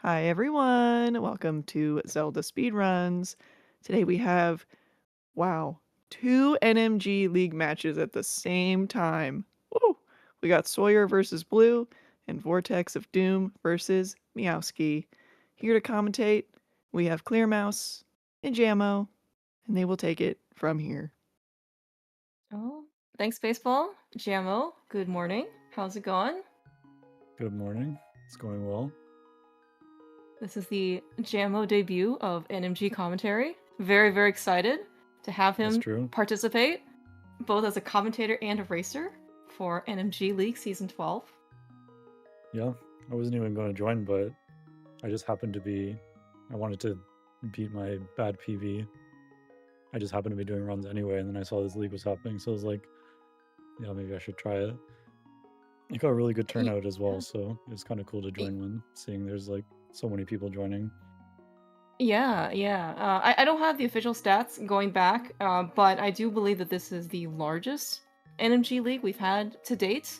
Hi everyone, welcome to Zelda Speedruns. Today we have, wow, two NMG League matches at the same time. Woo! We got Sawyer versus Blue and Vortex of Doom versus Meowski. Here to commentate, we have Clear Mouse and Jammo, and they will take it from here. Oh, thanks, baseball. Jamo, good morning. How's it going? Good morning. It's going well. This is the Jamo debut of NMG commentary. Very, very excited to have That's him true. participate, both as a commentator and a racer for NMG League Season 12. Yeah, I wasn't even going to join, but I just happened to be. I wanted to beat my bad PV. I just happened to be doing runs anyway, and then I saw this league was happening, so I was like, yeah, maybe I should try it. It got a really good Y- turnout as well, so it was kind of cool to join one, seeing there's like so many people joining. Yeah, yeah. I don't have the official stats going back, but I do believe that this is the largest NMG league we've had to date.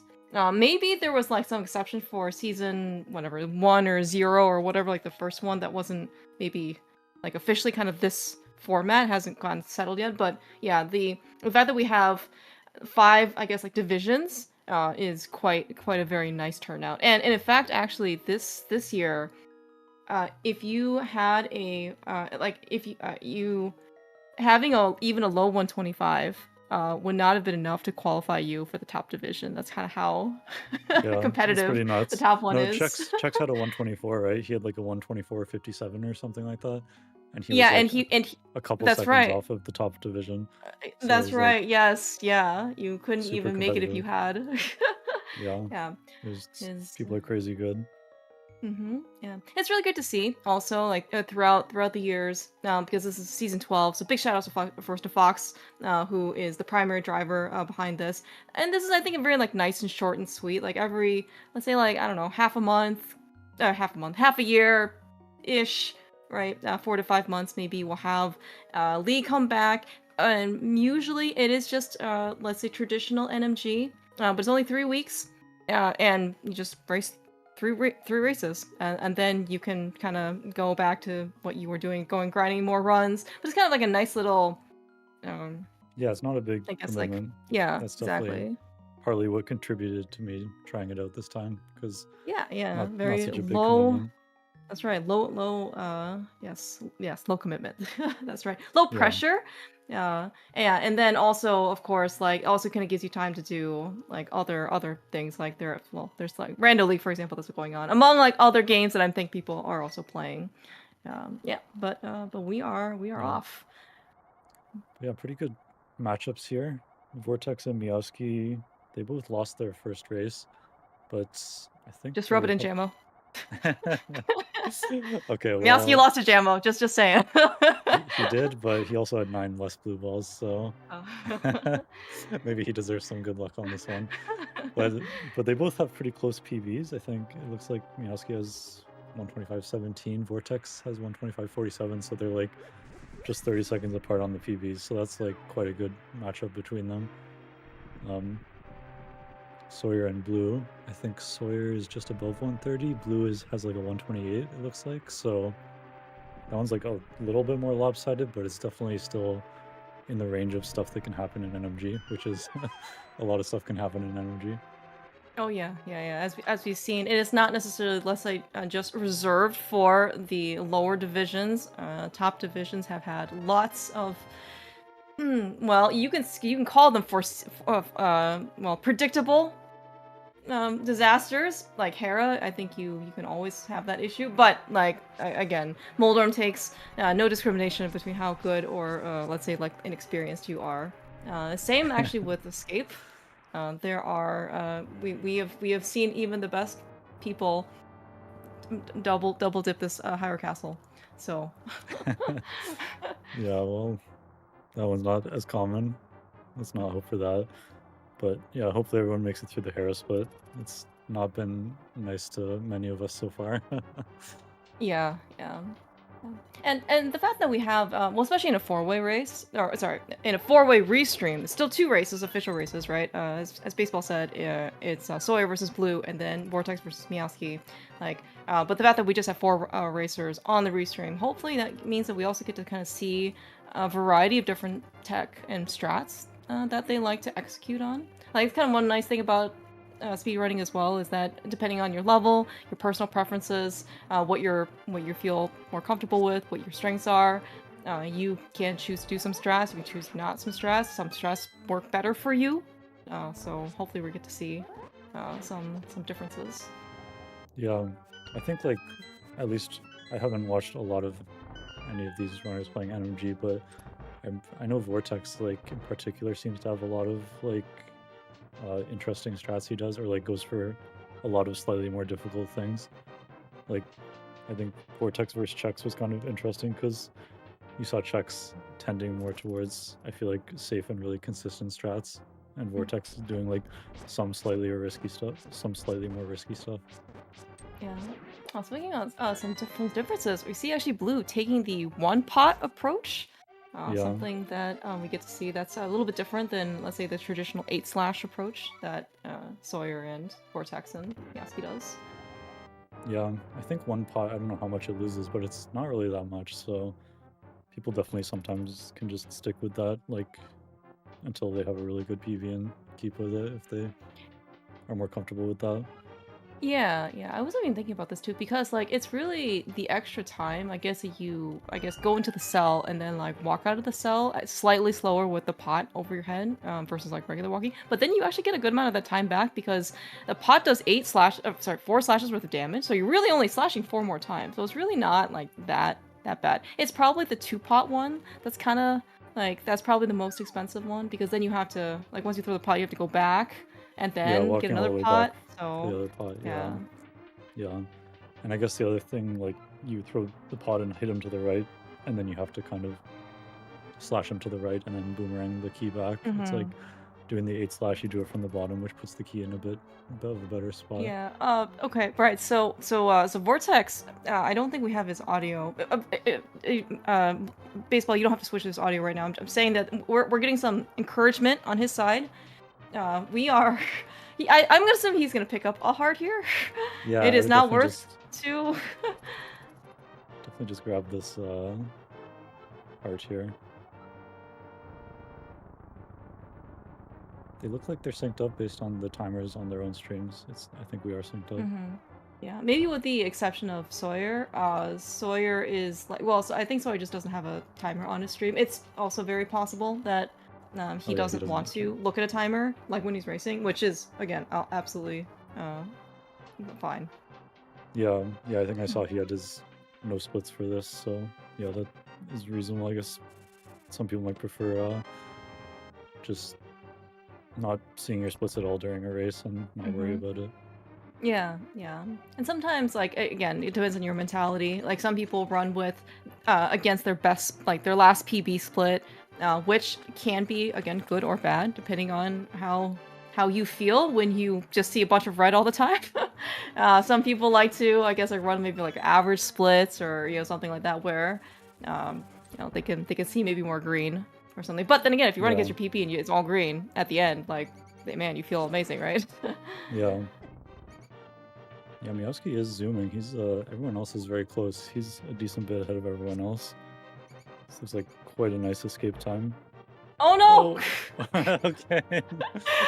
Maybe there was like some exception for season whatever 1 or 0 or whatever, like the first one that wasn't maybe like officially kind of this format hasn't gone settled yet. But yeah, the fact that we have five, I guess, like divisions is quite a very nice turnout. And in fact, actually, this year if you had a like if you having a even a low 125 would not have been enough to qualify you for the top division. That's kind of how Yeah, it's competitive pretty the nuts. top one No, is. Chex had a 124, right? He had like a 124.57 or something like that, and he Yeah, was and like he a couple that's seconds right. off of the top division. So it That's was like right. Yes, yeah. You couldn't super even make it if you competitive. had. Yeah, Yeah. there's Is people are crazy good. Yeah, it's really good to see. Also, like throughout the years, because this is season 12. So big shout out to first to Fox, who is the primary driver behind this. And this is, I think, a very like nice and short and sweet. Like every, let's say, like I don't know, half a year, ish, right? 4 to 5 months maybe. We'll have Lee come back, and usually it is just let's say traditional NMG, but it's only 3 weeks, and you just race three races, and then you can kind of go back to what you were doing, going grinding more runs. But it's kind of like a nice little, um, Yeah, it's not a big I guess like commitment. yeah, That's definitely exactly. partly what contributed to me trying it out this time, because Yeah, yeah, not very such a big low. commitment. That's right, low. Yes, low commitment. That's right, low Yeah, pressure. Yeah, and then also, of course, like also kind of gives you time to do like other things. Like there's like Rando League, for example, that's going on among like other games that I think people are also playing. Yeah, but we are yeah, off. yeah. Pretty good matchups here. Vortex and Meowski, they both lost their first race, but I think Just rub they it in, have. Jamo. Okay, Meowski well, lost to Jamo. Just saying. he did, but he also had 9 less blue balls, so Oh. maybe he deserves some good luck on this one. But but they both have pretty close PBs. I think it looks like Meowski has 125.17, Vortex has 125.47, so they're like just 30 seconds apart on the PBs. So that's like quite a good matchup between them. Um, Sawyer and Blue. I think Sawyer is just above 130. Blue has like a 128. It looks like so. That one's like a little bit more lopsided, but it's definitely still in the range of stuff that can happen in NMG, which is a lot of stuff can happen in NMG. Oh yeah. As we've seen, it is not necessarily, let's say, just reserved for the lower divisions. Top divisions have had lots of, well, you can call them well, predictable disasters. Like Hera, I think you can always have that issue. But like again, Moldorm takes no discrimination between how good or let's say like inexperienced you are. Same actually with Escape. There are we have seen even the best people double dip this higher castle. So Yeah, well, that one's not as common. Let's not hope for that. But yeah, hopefully everyone makes it through the Hera split. It's not been nice to many of us so far. yeah, yeah. And the fact that we have, well, especially in a four-way race, or sorry, in a four-way restream, it's still 2 races, official races, right? As Baseball said, it's soyhr versus Blue, and then Vortex versus Meowski. Like, but the fact that we just have 4 racers on the restream, hopefully that means that we also get to kind of see a variety of different tech and strats that they like to execute on. Like, it's kind of one nice thing about speedrunning as well is that depending on your level, your personal preferences, what you feel more comfortable with, what your strengths are, you can choose to do some strats. You can choose not some strats. Some strats work better for you, so hopefully we get to see some differences. Yeah, I think like at least I haven't watched a lot of any of these runners playing NMG, but I know Vortex like in particular seems to have a lot of like interesting strats he does, or like goes for a lot of slightly more difficult things. Like I think Vortex versus Chex was kind of interesting because you saw Chex tending more towards, I feel like, safe and really consistent strats, and Vortex is doing like some slightly more risky stuff. Yeah. Speaking of some differences, we see actually Blue taking the one pot approach. Yeah. Something that we get to see that's a little bit different than, let's say, the traditional 8/ approach that soyhr and Vortex and Meowski does. Yeah, I think one pot, I don't know how much it loses, but it's not really that much, so people definitely sometimes can just stick with that, like, until they have a really good PV and keep with it if they are more comfortable with that. Yeah, I was even thinking about this too because like it's really the extra time. I guess you go into the cell and then like walk out of the cell slightly slower with the pot over your head versus like regular walking. But then you actually get a good amount of that time back because the pot does 4 slashes worth of damage. So you're really only slashing 4 more times. So it's really not like that bad. It's probably the 2-pot one that's kind of like that's probably the most expensive one because then you have to like once you throw the pot you have to go back and Yeah, then get walking all another the way pot. back to So the other pot, yeah. yeah. And I guess the other thing, like, you throw the pot and hit him to the right, and then you have to kind of slash him to the right and then boomerang the key back. It's like doing the 8/, you do it from the bottom, which puts the key in a bit of a better spot. Yeah. Okay. Right. So Vortex. I don't think we have his audio. Baseball. You don't have to switch his audio right now. I'm saying that we're getting some encouragement on his side. We are. I'm gonna assume he's gonna pick up a heart here. Yeah, it I is would not definitely worth to. definitely just grab this heart here. They look like they're synced up based on the timers on their own streams. I think we are synced up. Yeah, maybe with the exception of soyhr. Soyhr is like, well, so I think soyhr just doesn't have a timer on his stream. It's also very possible that he doesn't want to look at a timer like when he's racing, which is again absolutely fine. Yeah, I think I saw he had his no splits for this, so yeah, that is reasonable. I guess some people might prefer just not seeing your splits at all during a race and not worry about it. Yeah. And sometimes, like, again, it depends on your mentality. Like, some people run with, against their best, like, their last PB split, which can be, again, good or bad, depending on how you feel when you just see a bunch of red all the time. Some people like to, I guess, like, run maybe, like, average splits or, something like that where, they can see maybe more green or something. But then again, if you run against your PP and it's all green at the end, like, man, you feel amazing, right? Yeah, Meowski is zooming. He's everyone else is very close. He's a decent bit ahead of everyone else. This looks like quite a nice escape time. Oh no! Oh. Okay.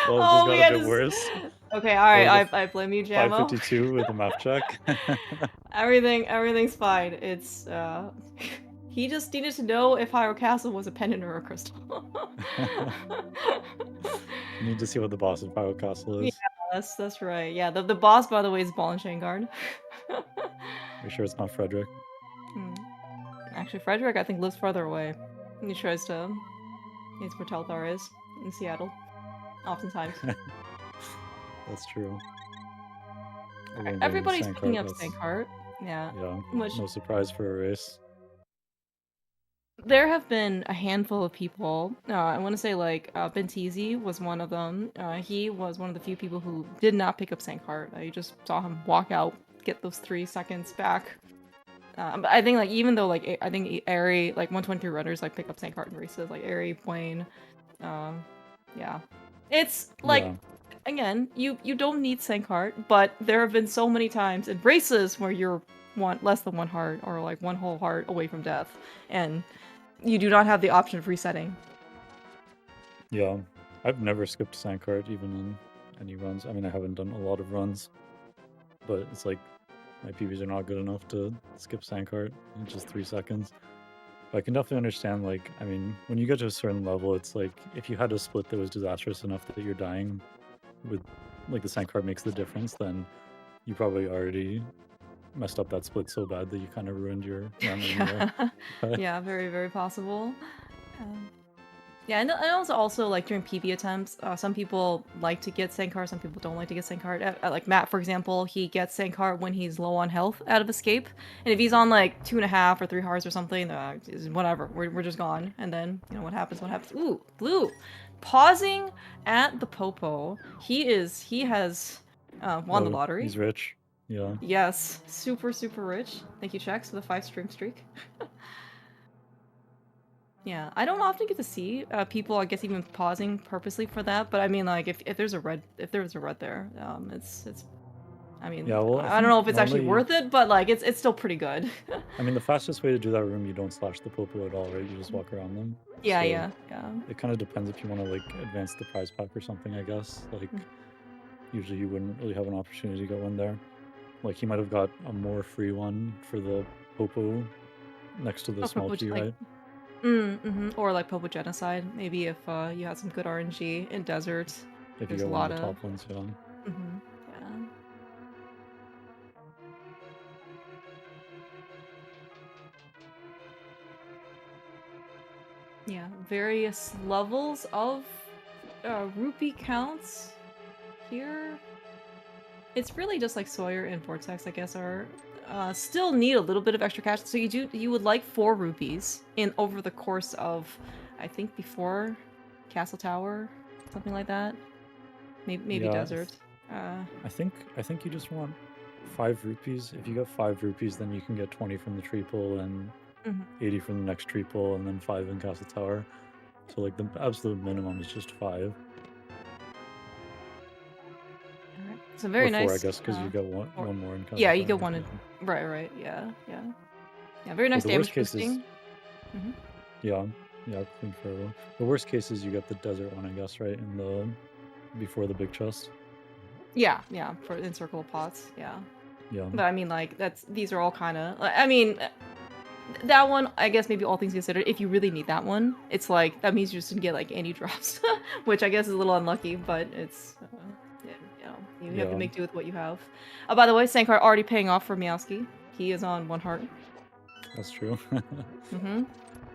Well, it just got a bit worse. Okay, alright, I blame you, Jammo. 552 with the map check. Everything's fine. It's he just needed to know if Hyrule Castle was a pendant or a crystal. You need to see what the boss of Hyrule Castle is. Yeah, that's right. Yeah, the boss, by the way, is Ball and Chain Guard. Are you sure it's not Frederick? Actually, Frederick, I think, lives farther away. He tries to... He's where Telthar is, in Seattle. Oftentimes. That's true. Everybody's picking up Sankheart. Yeah. No surprise for a race. There have been a handful of people. I want to say, like, Bentizi was one of them. He was one of the few people who did not pick up Sankheart. You just saw him walk out, get those 3 seconds back. But I think like even though like I think Airy like 123 runners like pick up St. Cart in races like Airy, Blaine, yeah, it's like Yeah. again you don't need St. Cart, but there have been so many times in races where you're less than 1 heart or like 1 whole heart away from death, and you do not have the option of resetting. Yeah. I've never skipped Sandcart even in any runs. I mean, I haven't done a lot of runs, but it's like my PBs are not good enough to skip Sandcart in just 3 seconds. But I can definitely understand, like, I mean, when you get to a certain level, it's like if you had a split that was disastrous enough that you're dying with, like, the Sandcart makes the difference, then you probably already messed up that split so bad that you kind of ruined your run anyway. Yeah, very, very possible. Yeah, and also like during PB attempts, some people like to get Sankar, some people don't like to get Sankar. Like Matt, for example, he gets Sankar when he's low on health out of escape, and if he's on like 2.5 or 3 hearts or something, whatever, we're just gone. And then you know what happens? What happens? Ooh, blue, pausing at the Popo. He has won the lottery. He's rich. Yeah. Yes, super rich. Thank you, Chex, for the 5 stream streak. Yeah, I don't often get to see people, I guess, even pausing purposely for that. But I mean, like, if there's a red there, it's. I mean, yeah, well, I don't know if it's actually worth it, but like, it's still pretty good. I mean, the fastest way to do that room, you don't slash the Popo at all, right? You just walk around them. Yeah, so yeah. It kind of depends if you want to like advance the prize pack or something, I guess. Like, usually you wouldn't really have an opportunity to get one there. Like, he might have got a more free one for the Popo next to the small key, right? Or like Popo Genocide, maybe if you had some good RNG in Desert. If you get one of the top ones, yeah. Yeah. Yeah, various levels of rupee counts here. It's really just like Soyhr and Vortex, I guess, are still need a little bit of extra cash. So you would like 4 rupees in over the course of, I think, before Castle Tower, something like that. Maybe Yeah, Desert. I think you just want 5 rupees. If you get 5 rupees, then you can get 20 from the tree pull and 80 from the next tree pull, and then 5 in Castle Tower. So like the absolute minimum is just 5. Alright. So very nice. 4, I guess, because you get one more in Castle Yeah, Tower. you get one in. Right. Yeah. Very nice damage boosting. Yeah, clean farewell. The worst case is you get the desert one, I guess, right? In the before the big chest. Yeah, for in circle of pots, yeah. Yeah. But I mean, like these are all kind of. I mean, that one, I guess, maybe all things considered, if you really need that one, it's like that means you just didn't get like any drops, which I guess is a little unlucky, but it's. You have to make do with what you have. By the way, Sankar already paying off for Meowski. He is on 1 heart. That's true.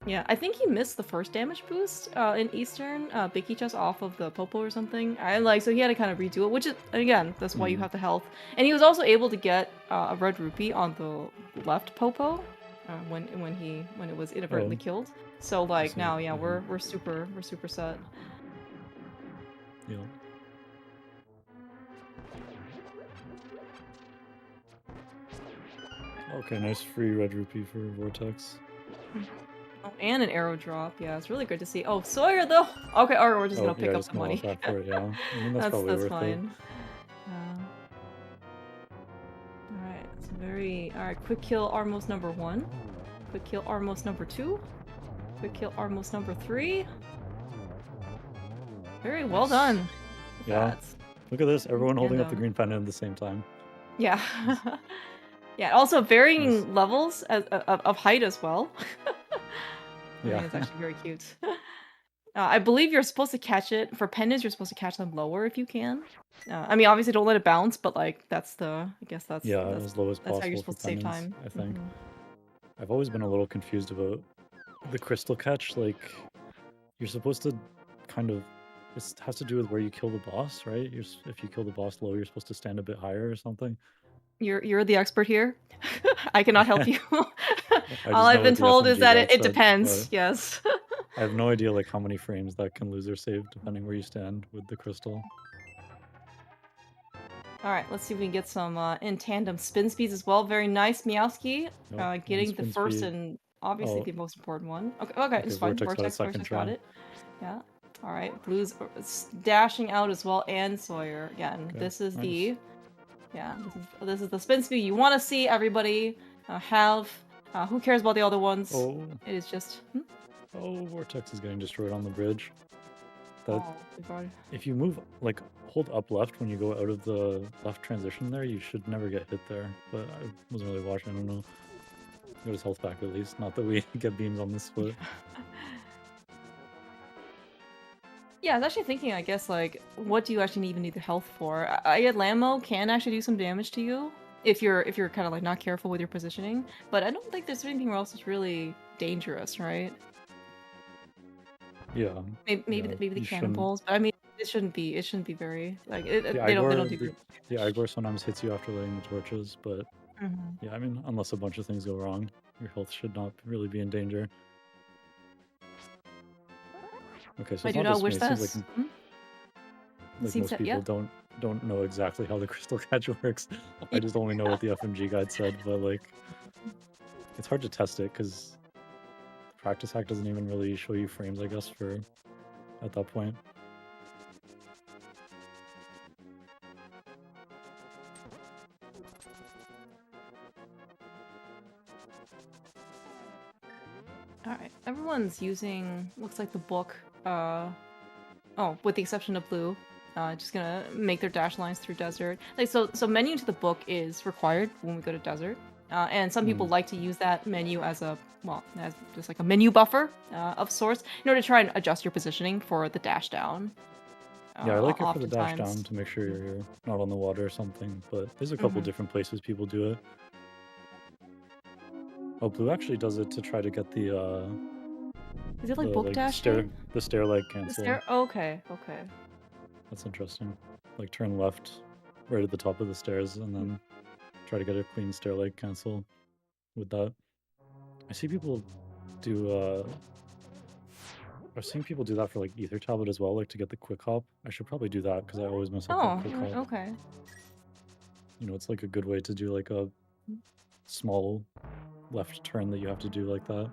Yeah, I think he missed the first damage boost in Eastern. Bicky chest off of the Popo or something. So he had to kind of redo it, which is, again, that's why you have the health. And he was also able to get a red rupee on the left Popo when it was inadvertently killed. So like now, yeah, we're super set. Yeah. Okay, nice free red rupee for Vortex. Oh, and an arrow drop. Yeah, it's really good to see. Oh, Soyhr though. Okay, or we're just gonna pick up the money. For it, yeah. I mean, that's probably worth fine. Alright, it's alright, quick kill Armos number 1. Quick kill Armos number 2. Quick kill Armos number 3. Very well done. Yeah. Look at this, everyone holding up the green pendant at the same time. Yeah. Yeah, also varying levels of height as well. I think it's actually very cute. I believe you're supposed to catch it for pendants. You're supposed to catch them lower if you can. I mean, obviously, don't let it bounce, but like that's as low as possible. That's how you're supposed to save time. I think. I've always been a little confused about the crystal catch. Like, you're supposed to kind of. It has to do with where you kill the boss, right? If you kill the boss low, you're supposed to stand a bit higher or something. You're the expert here. I cannot help you. All I've been told is that it depends. Yes. I have no idea like how many frames that can lose or save depending where you stand with the crystal. Alright, let's see if we can get some in tandem spin speeds as well. Very nice, Meowski. Nope, one Getting the spin first speed. and obviously Oh, the most important one. Okay, it's fine. Vortex got a second Vortex got try. it. Yeah. Alright, Blue's dashing out as well, and Sawyer. Again, Okay, this is nice. the... Yeah, this is the spin speed you want to see everybody have. Who cares about the other ones? Oh, It is just... oh, Vortex is getting destroyed on the bridge. That Oh, God. if you move, like, hold up left when you go out of the left transition there, you should never get hit there. But I wasn't really watching, I don't know. Got his health back at least. Not that we get beams on this split. Yeah, I was actually thinking, I guess, like, what do you actually even need the health for? I get Lammo can actually do some damage to you if you're kind of like not careful with your positioning, but I don't think there's anything else that's really dangerous, right? Yeah. Maybe yeah, the you cannonballs, but I mean, it shouldn't be very like The they don't Igor, do very the Igor sometimes hits you after lighting the torches, but yeah, I mean, unless a bunch of things go wrong, your health should not really be in danger. Okay, so I it's do not not just me. wish It seems this. like Seems most that, people yeah. don't know exactly how the crystal catch works. I just only know what the FMG guide said, but like, it's hard to test it because the practice hack doesn't even really show you frames, I guess, for at that point. Alright, everyone's using, looks like the book, oh, with the exception of Blue, just gonna make their dash lines through desert. Like, so menu to the book is required when we go to desert, and some people like to use that menu as a, well, as just like a menu buffer, of sorts, in order to try and adjust your positioning for the dash down. Yeah, I like it for the dash Oftentimes. down to make sure you're not on the water or something, but there's a couple different places people do it. Oh, Blue actually does it to try to get the Is it like book dash? the stair leg cancel. Okay. That's interesting. Like turn left right at the top of the stairs and then try to get a clean stair leg cancel with that. I see people do I've seen people do that for like Ether Tablet as well, like to get the quick hop. I should probably do that because I always mess up that quick hop. Okay. You know, it's like a good way to do like a small left turn that you have to do like that.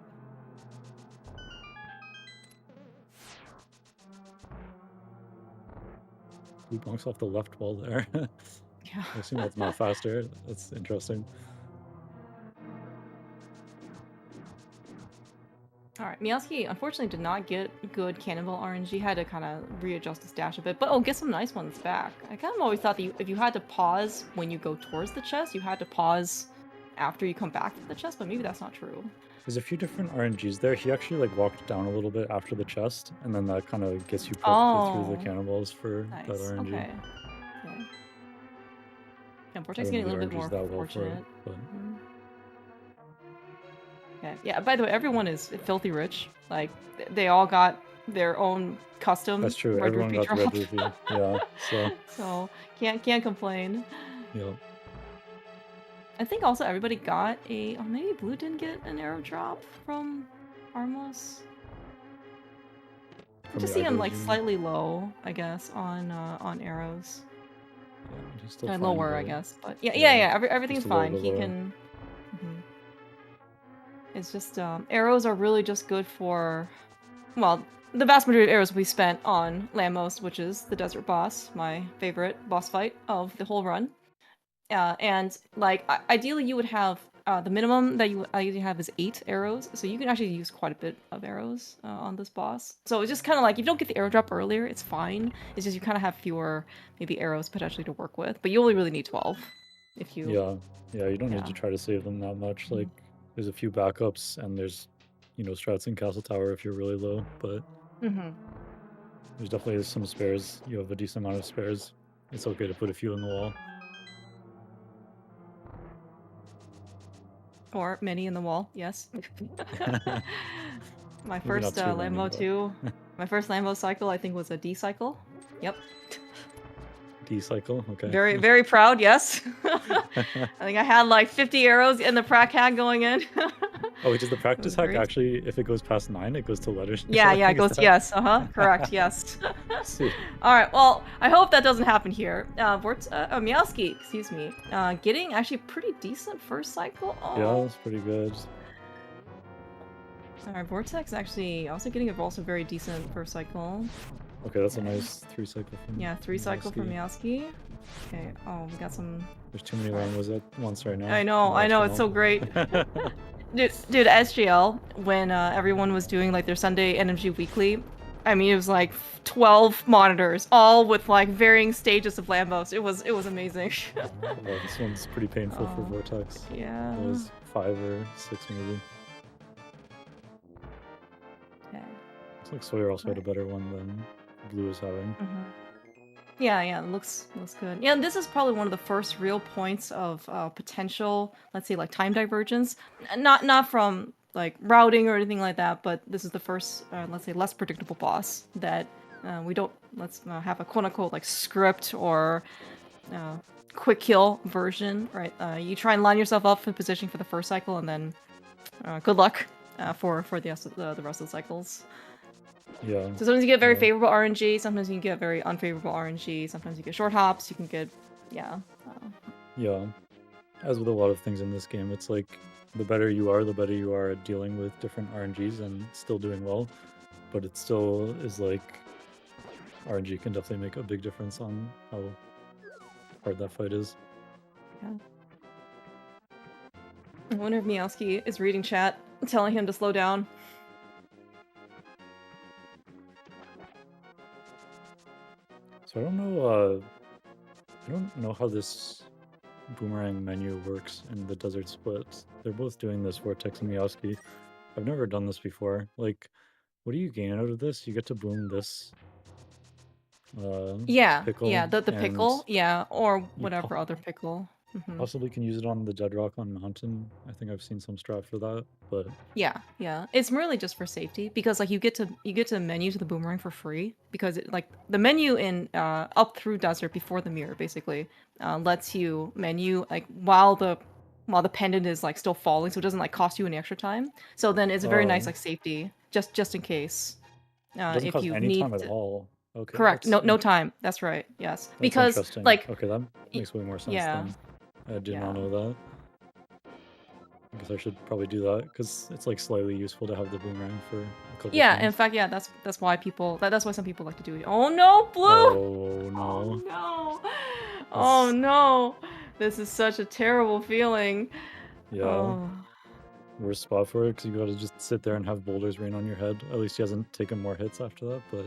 Blue bonks off the left wall there. Yeah. I assume that's not faster. That's interesting. Alright, Meowski unfortunately did not get good cannonball RNG, had to kind of readjust his dash a bit, but get some nice ones back. I kind of always thought that if you had to pause when you go towards the chest, you had to pause after you come back from the chest, but maybe that's not true. There's a few different RNGs there. He actually like walked down a little bit after the chest, and then that kind of gets you perfectly through the cannonballs for that RNG. Okay. Yeah, Vortex getting a little bit more fortunate. Yeah, by the way, everyone is filthy rich. Like, they all got their own custom That's true. red Everyone rupee got drop. the red rupee. Yeah, so. So, can't complain. Yeah. I think also everybody got a... Oh, maybe Blue didn't get an arrow drop from Armos? I just see him, like, slightly low, I guess, on arrows. Yeah, he's still fine, lower, I guess. But yeah, everything's fine. He can... It's just, arrows are really just good for... Well, the vast majority of arrows we spent on Lamos, which is the desert boss, my favorite boss fight of the whole run. And, like, ideally you would have, the minimum that you usually have is 8 arrows, so you can actually use quite a bit of arrows on this boss. So it's just kind of like, if you don't get the arrow drop earlier, it's fine. It's just you kind of have fewer, maybe, arrows potentially to work with, but you only really need 12 if you... Yeah, you don't need to try to save them that much. Like, there's a few backups, and there's, you know, strats in Castle Tower if you're really low, but there's definitely some spares. You have a decent amount of spares. It's okay to put a few in the wall. Or many in the wall, yes. My first Lambo 2, my first Lambo cycle, I think, was a D cycle. Yep. D cycle, okay. Very, very proud, yes. I think I had like 50 arrows in the prac hat going in. Oh, wait, does the It practice was hack great. actually, if it goes past 9, it goes to letters? Yeah, yeah, it Is goes, that? yes, correct, yes. See. Alright, well, I hope that doesn't happen here. Meowski, excuse me, getting actually pretty decent first cycle. Yeah, Oh. that's pretty good. Alright, Vortex actually also getting also very decent first cycle. Okay, that's a Okay. nice 3 cycle from Yeah, 3 cycle from Meowski. Meowski. Okay, oh, we got some... There's too many Alright. Rambos at once right now. I Too know, much it's so great. now. Dude, SGL, when everyone was doing like their Sunday NMG weekly, I mean, it was like 12 monitors, all with like varying stages of Lambos. It was amazing. Well, this one's pretty painful for Oh, Vortex. yeah. It was 5 or 6 maybe. Okay. Looks like Sawyer also had a better one than Blue is having. Yeah, yeah, it looks good. Yeah, and this is probably one of the first real points of potential, let's say, like time divergence. Not from like routing or anything like that, but this is the first, let's say, less predictable boss that we don't have a quote unquote like script or quick kill version, right? You try and line yourself up for positioning for the first cycle, and then good luck for the rest of the cycles. Yeah. So sometimes you get very favorable RNG, sometimes you can get very unfavorable RNG, sometimes you get short hops, you can get, yeah. Yeah. As with a lot of things in this game, it's like the better you are at dealing with different RNGs and still doing well. But it still is like RNG can definitely make a big difference on how hard that fight is. Yeah. I wonder if Meowski is reading chat, telling him to slow down. So I don't know how this boomerang menu works in the desert splits. They're both doing this, Vortex and Meowski. I've never done this before. Like, what do you gain out of this? You get to boom this Yeah, pickle. yeah, the pickle, yeah, or you whatever other pickle. possibly can use it on the dead rock on mountain. I think I've seen some strat for that, but Yeah, it's merely just for safety because like you get to menu to the boomerang for free because it, like the menu in up through desert before the mirror basically lets you menu like while the pendant is like still falling, so it doesn't like cost you any extra time. So then it's a very nice like safety just in case it doesn't if cost you any need time at to... all. Okay, Correct. that's No time. That's right. Yes. that's Because interesting. like Okay, that makes way more sense yeah. then. I did Yeah. not know that. I guess I should probably do that because it's like slightly useful to have the boomerang for a couple Yeah, times. in fact, yeah, that's why people that's why some people like to do it. Oh no, Blue! Oh no. Oh no. Oh no. This is such a terrible feeling. Yeah. Oh. Worst spot for it because you gotta just sit there and have boulders rain on your head. At least he hasn't taken more hits after that, but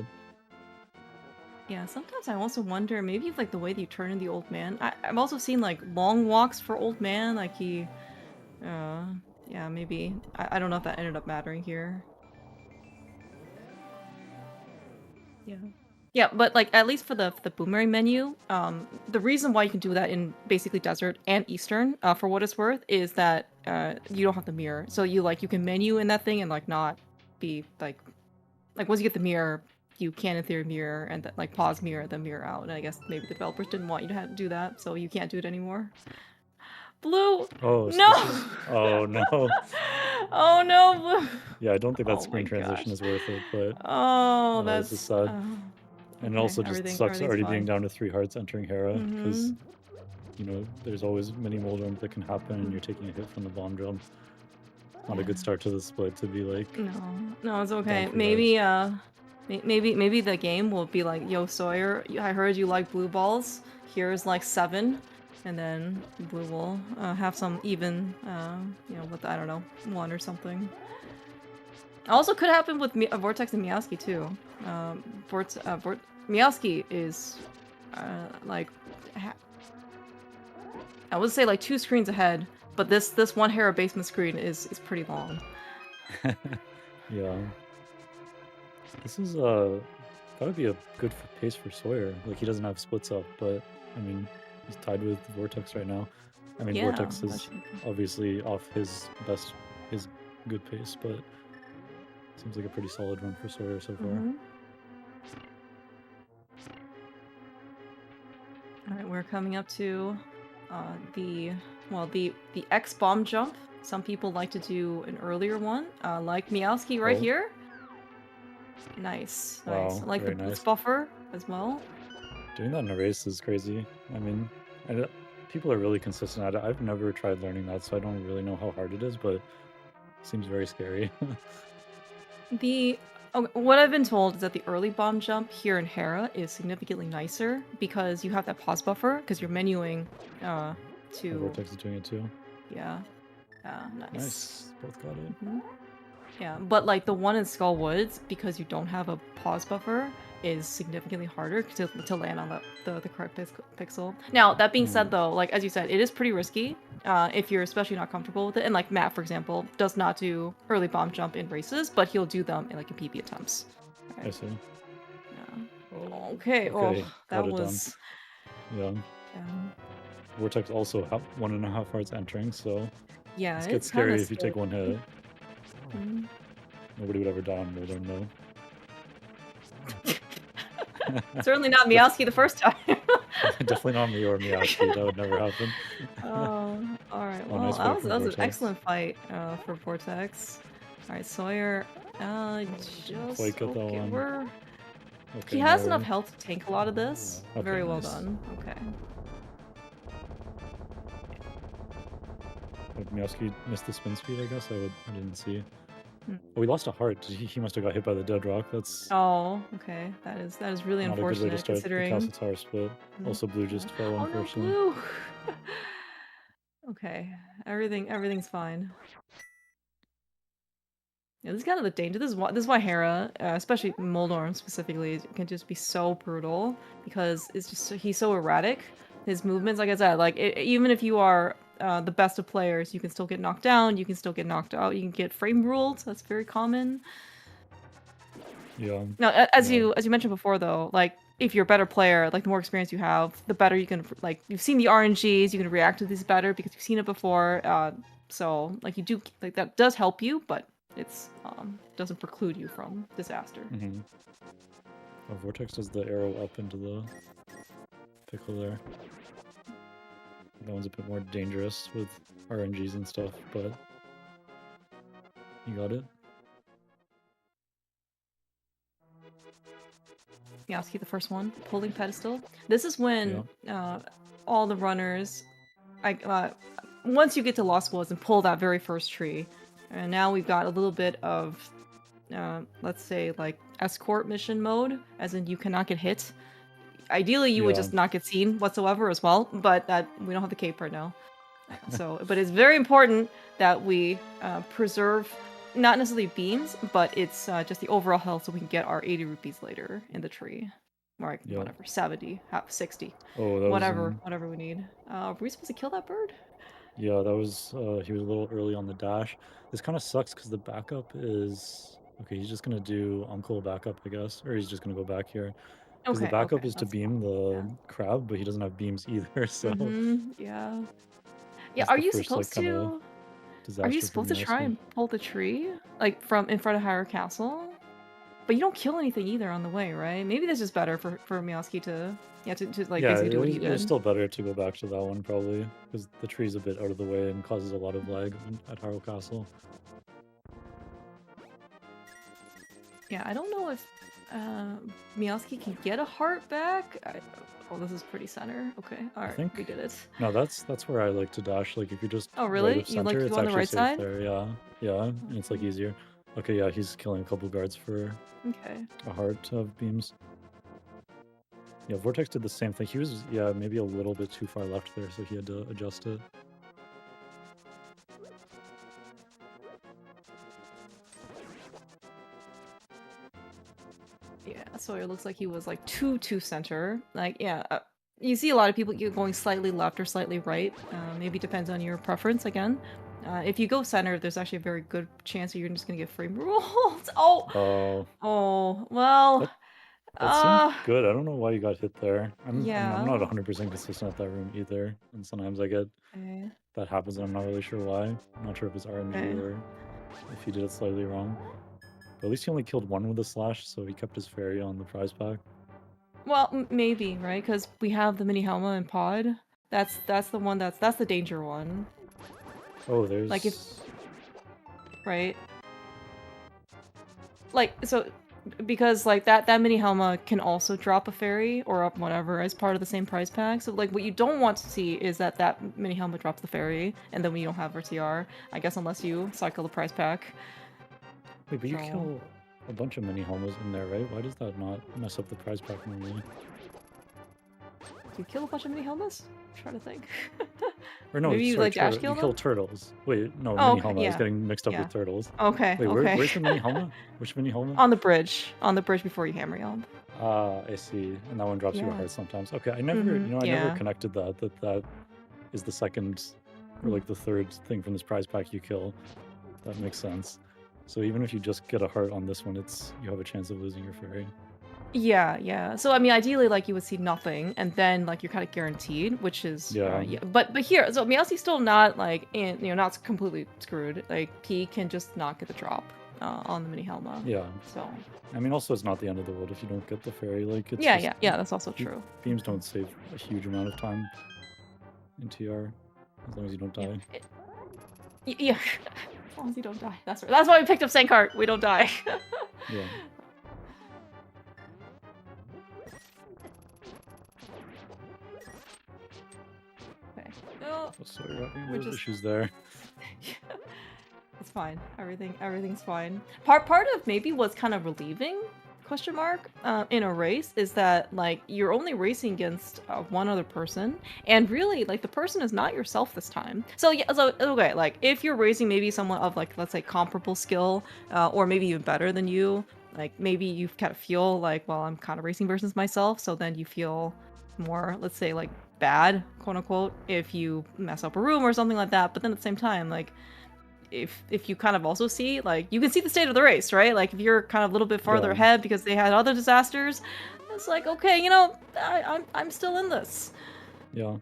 Yeah, sometimes I also wonder, maybe like the way that you turn in the old man. I've also seen like long walks for old man, like he yeah, maybe. I don't know if that ended up mattering here. Yeah. Yeah, but like at least for the boomerang menu, the reason why you can do that in basically desert and eastern, for what it's worth, is that you don't have the mirror. So you can menu in that thing and like not be like once you get the mirror, you can in theory mirror and like pause mirror, then mirror out. And I guess maybe the developers didn't want you to do that, so you can't do it anymore. Blue! oh No! so oh no. Oh no, Blue! Yeah, I don't think that Oh screen my transition gosh. is worth it, but Oh, this is that's sad. And it okay, also just sucks everything's already fine. being down to 3 hearts entering Hera because you know there's always many moldrums that can happen and you're taking a hit from the bomb drum. Not a good start to the split to be like. No, it's okay. down 3 Maybe hearts. maybe the game will be like, yo Sawyer, I heard you like blue balls. Here's like 7, and then Blue will have some even, you know, with I don't know 1 or something. Also could happen with Vortex and Meowski too. Meowski is like I would say like 2 screens ahead, but this one Hera basement screen is pretty long. Yeah. This is gotta be a good pace for Sawyer. Like he doesn't have splits up, but I mean he's tied with Vortex right now. I mean Yeah, Vortex is obviously off his good pace, but seems like a pretty solid run for Sawyer so far. Alright, we're coming up to the X bomb jump Some people like to do an earlier one, like Meowski right Oh, here. Nice, nice. I wow, like the very boost nice. buffer as well. Doing that in a race is crazy. I mean, I d people are really consistent at it. I've never tried learning that, so I don't really know how hard it is, but it seems very scary. The what I've been told is that the early bomb jump here in Hera is significantly nicer because you have that pause buffer because you're menuing Oh, to Vortex is doing it too. yeah. Nice. Nice, both got it. Mhm. Yeah, but like the one in Skull Woods, because you don't have a pause buffer, is significantly harder to land on the correct pixel. Now, that being said though, like as you said, it is pretty risky if you're especially not comfortable with it. And like Matt, for example, does not do early bomb jump in races, but he'll do them in like in PB attempts. I Right. see. Yeah. Oh, Okay, well, okay, that got it done. was Yeah. Vortex also 1.5 hearts entering, so yeah, this gets it's kind of scary if you take one hit. Mhm. Nobody would ever die on Moldorm though. Certainly not Meowski the first time. Definitely not me or Meowski. That would never happen. Oh, all right. Oh, Well, nice fight that from was an Vortex. excellent fight for Vortex. All right, Soyhr. Just Quite get that okay. one. He Okay, has enough no. health to tank a lot of this. Okay, Very well nice. done. Okay. But Meowski missed the spin speed, I guess. I didn't see. Hmm. Oh, we lost a heart. He must have got hit by the dead rock. That's Oh, okay. That is really not a good way to unfortunate start the considering. castle tower split. Mhm. Also, blue Yeah. just fell, Oh no, unfortunately. blue. Okay. Everything's fine. Yeah, this is kind of the danger. This is why Hera, especially Moldorm specifically, can just be so brutal because it's just he's so erratic. His movements, like I said, like even if you are the best of players, you can still get knocked down. You can still get knocked out. You can get frame ruled. That's very common. Yeah. Now, as Yeah. you mentioned before, though, like if you're a better player, like the more experience you have, the better you can like you've seen the RNGs, you can react to these better because you've seen it before. So like you do like that does help you, but it's doesn't preclude you from disaster. Mm-hmm. Oh, Vortex does the arrow up into the pickle there. That one's a bit more dangerous with RNGs and stuff, but you got it. Meowski, the first one, pulling pedestal. This is when all the runners, once you get to Lost Woods and pull that very first tree, and now we've got a little bit of, let's say like escort mission mode, as in you cannot get hit. Ideally, you would just not get seen whatsoever as well, but we don't have the cape right now. So, but it's very important that we preserve not necessarily beams, but it's just the overall health so we can get our 80 rupees later in the tree. Or like, whatever, 70, 60. Oh, that whatever, was whatever we need. Were we supposed to kill that bird? yeah, that was he was a little early on the dash. This kind of sucks because the backup is okay. He's just gonna do Uncle backup, I guess, or he's just gonna go back here because the Okay, backup okay, is to that's beam fine. the crab, but he doesn't have beams either. So Yeah. Yeah, that's the first like kind of are you disaster for supposed to try Meowski. and pull the tree? Like, from in front of Hyrule Castle? But you don't kill anything either on the way, right? Maybe this is better for Meowski to, yeah, to like, Yeah, basically do what he it was did. still better to go back to that one probably because the tree's a bit out of the way and causes a lot of lag at Hyrule Castle. Yeah, I don't know if Meowski can get a heart back. Oh, this is pretty center. Okay, alright, we did it. No, that's where I like to dash. Like if you're just Oh, right really? of You like center, to it's go on the actually right safe side? there. Yeah, yeah, and it's like easier. Okay, yeah, he's killing a couple guards for Okay. a heart of beams. Yeah, Vortex did the same thing. He was, yeah, maybe a little bit too far left there, so he had to adjust it. Yeah, so it looks like he was like too center. Like, yeah, you see a lot of people going slightly left or slightly right. Maybe depends on your preference again. If you go center, there's actually a very good chance that you're just gonna get frame ruled. Oh, well. That seemed good. I don't know why you got hit there. I'm not Yeah. 100% consistent at that room either, and sometimes I get Okay. that happens, and I'm not really sure why. I'm not sure if it's RNG or if he did it slightly wrong. But at least he only killed one with a slash, so he kept his fairy on the prize pack. Well, maybe, right? Because we have the mini Helma and Pod. That's the one that's the danger one. Oh, Like if there's. right, like so because like that mini Helma can also drop a fairy or up whatever as part of the same prize pack. So like what you don't want to see is that mini Helma drops the fairy and then we don't have RTR. I guess unless you cycle the prize pack. Wait, but you So kill a bunch of mini helmets in there, right? Why does that not mess up the prize pack normally? do you kill a bunch of mini Helmas? I'm trying to think. Or no, Maybe you sorry, like dash turtle. You kill kill them? turtles. Wait, no, Oh, mini okay, helmet. I was yeah. getting mixed up Yeah. with turtles. Okay, Wait, okay. where's the mini helmet? Which mini helmet? On the bridge. On the bridge before you hammer yelp. Ah, I see. And that one drops you a Yeah. heart sometimes. Okay, I never, Mm-hmm. I never Yeah. connected that is the second or like the third thing from this prize pack you kill. That makes sense. So even if you just get a heart on this one, you have a chance of losing your fairy. Yeah, yeah. So I mean, ideally, like you would see nothing, and then like you're kind of guaranteed, which is Yeah. yeah. But here, so Meowski's still not like not completely screwed. Like he can just not get the drop on the mini Helma. Yeah. So I mean, also it's not the end of the world if you don't get the fairy. Like it's yeah, just yeah. That's also true. beams don't save a huge amount of time in TR as long as you don't Yeah. die. Yeah. As long as you don't die. That's right. That's why we picked up Sankart. We don't die. Yeah. Okay. No, Oh, sorry, we're there's just issues there. it's fine. Everything's fine. Part of maybe what's kind of relieving question mark in a race is that like you're only racing against one other person, and really like the person is not yourself this time. So yeah, so okay, like if you're racing maybe someone of like let's say comparable skill or maybe even better than you, like maybe you kind of feel like, well, I'm kind of racing versus myself, so then you feel more, let's say, like bad, quote unquote, if you mess up a room or something like that. But then at the same time, like if you kind of also see, like, you can see the state of the race, right? Like if you're kind of a little bit farther Yeah. ahead because they had other disasters, it's like, okay, I'm still in this. Yeah.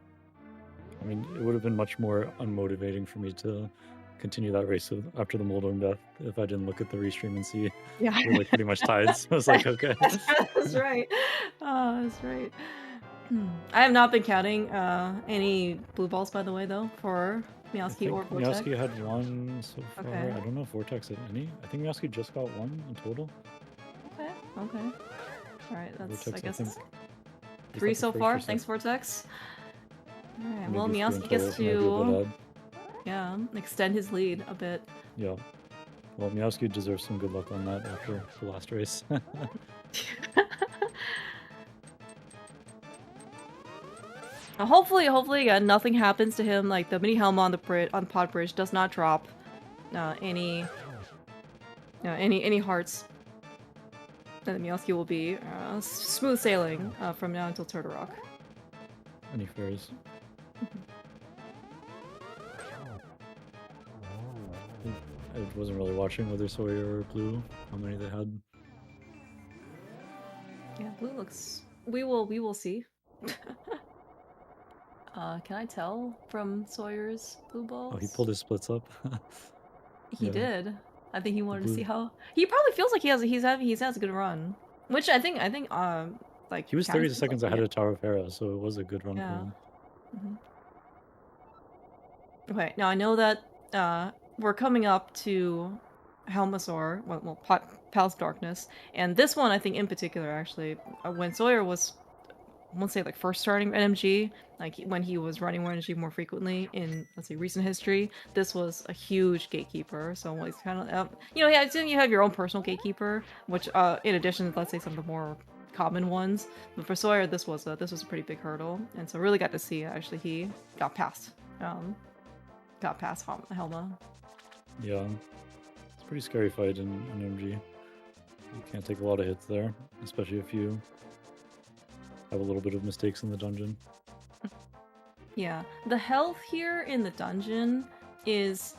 I mean, it would have been much more unmotivating for me to continue that race after the Moldorm death if I didn't look at the restream and see Yeah. we're like pretty much tied. So I was like, okay. That's right. Oh, that's right. I have not been counting any blue balls, by the way, though, for I Meowski think or Vortex. Meowski had one so far. Okay. I don't know if Vortex had any. I think Meowski just got one in total. Okay. Okay. All right. That's Vortex, I guess think, is 3 that the so first far. or Thanks, second? Vortex. All right. Well, Maybe 3 in Meowski total, gets so might be a bit to odd. extend his lead a bit. Yeah. Well, Meowski deserves some good luck on that after the last race. Hopefully, nothing happens to him. Like the mini helm on the pod bridge does not drop any hearts. Then Meowski will be smooth sailing from now until Turtle Rock. Any fairies? I wasn't really watching whether Sawyer or Blue, how many they had. Yeah, blue looks. We will see. Can I tell from Sawyer's blue balls? Oh, he pulled his splits up. He Yeah. did. I think he wanted to Blue. see how. He probably feels like he has a good run, which I think like He was counting 30 seconds ahead of Tower of Hera, so it was a good run for Yeah. him. Okay, now I know that we're coming up to Helmasaur, Palace of Darkness, and this one I think in particular actually, when Sawyer was, I won't say like first starting NMG, like when he was running more NMG more frequently in, let's say, recent history, this was a huge gatekeeper. So it's kind of, yeah, I assume you have your own personal gatekeeper, which in addition to, let's say, some of the more common ones. But for Sawyer, this was a pretty big hurdle, and so really got to see actually he got past Helma. Yeah. It's a pretty scary fight in NMG. You can't take a lot of hits there, especially if you have a little bit of mistakes in the dungeon. Yeah, the health here in the dungeon is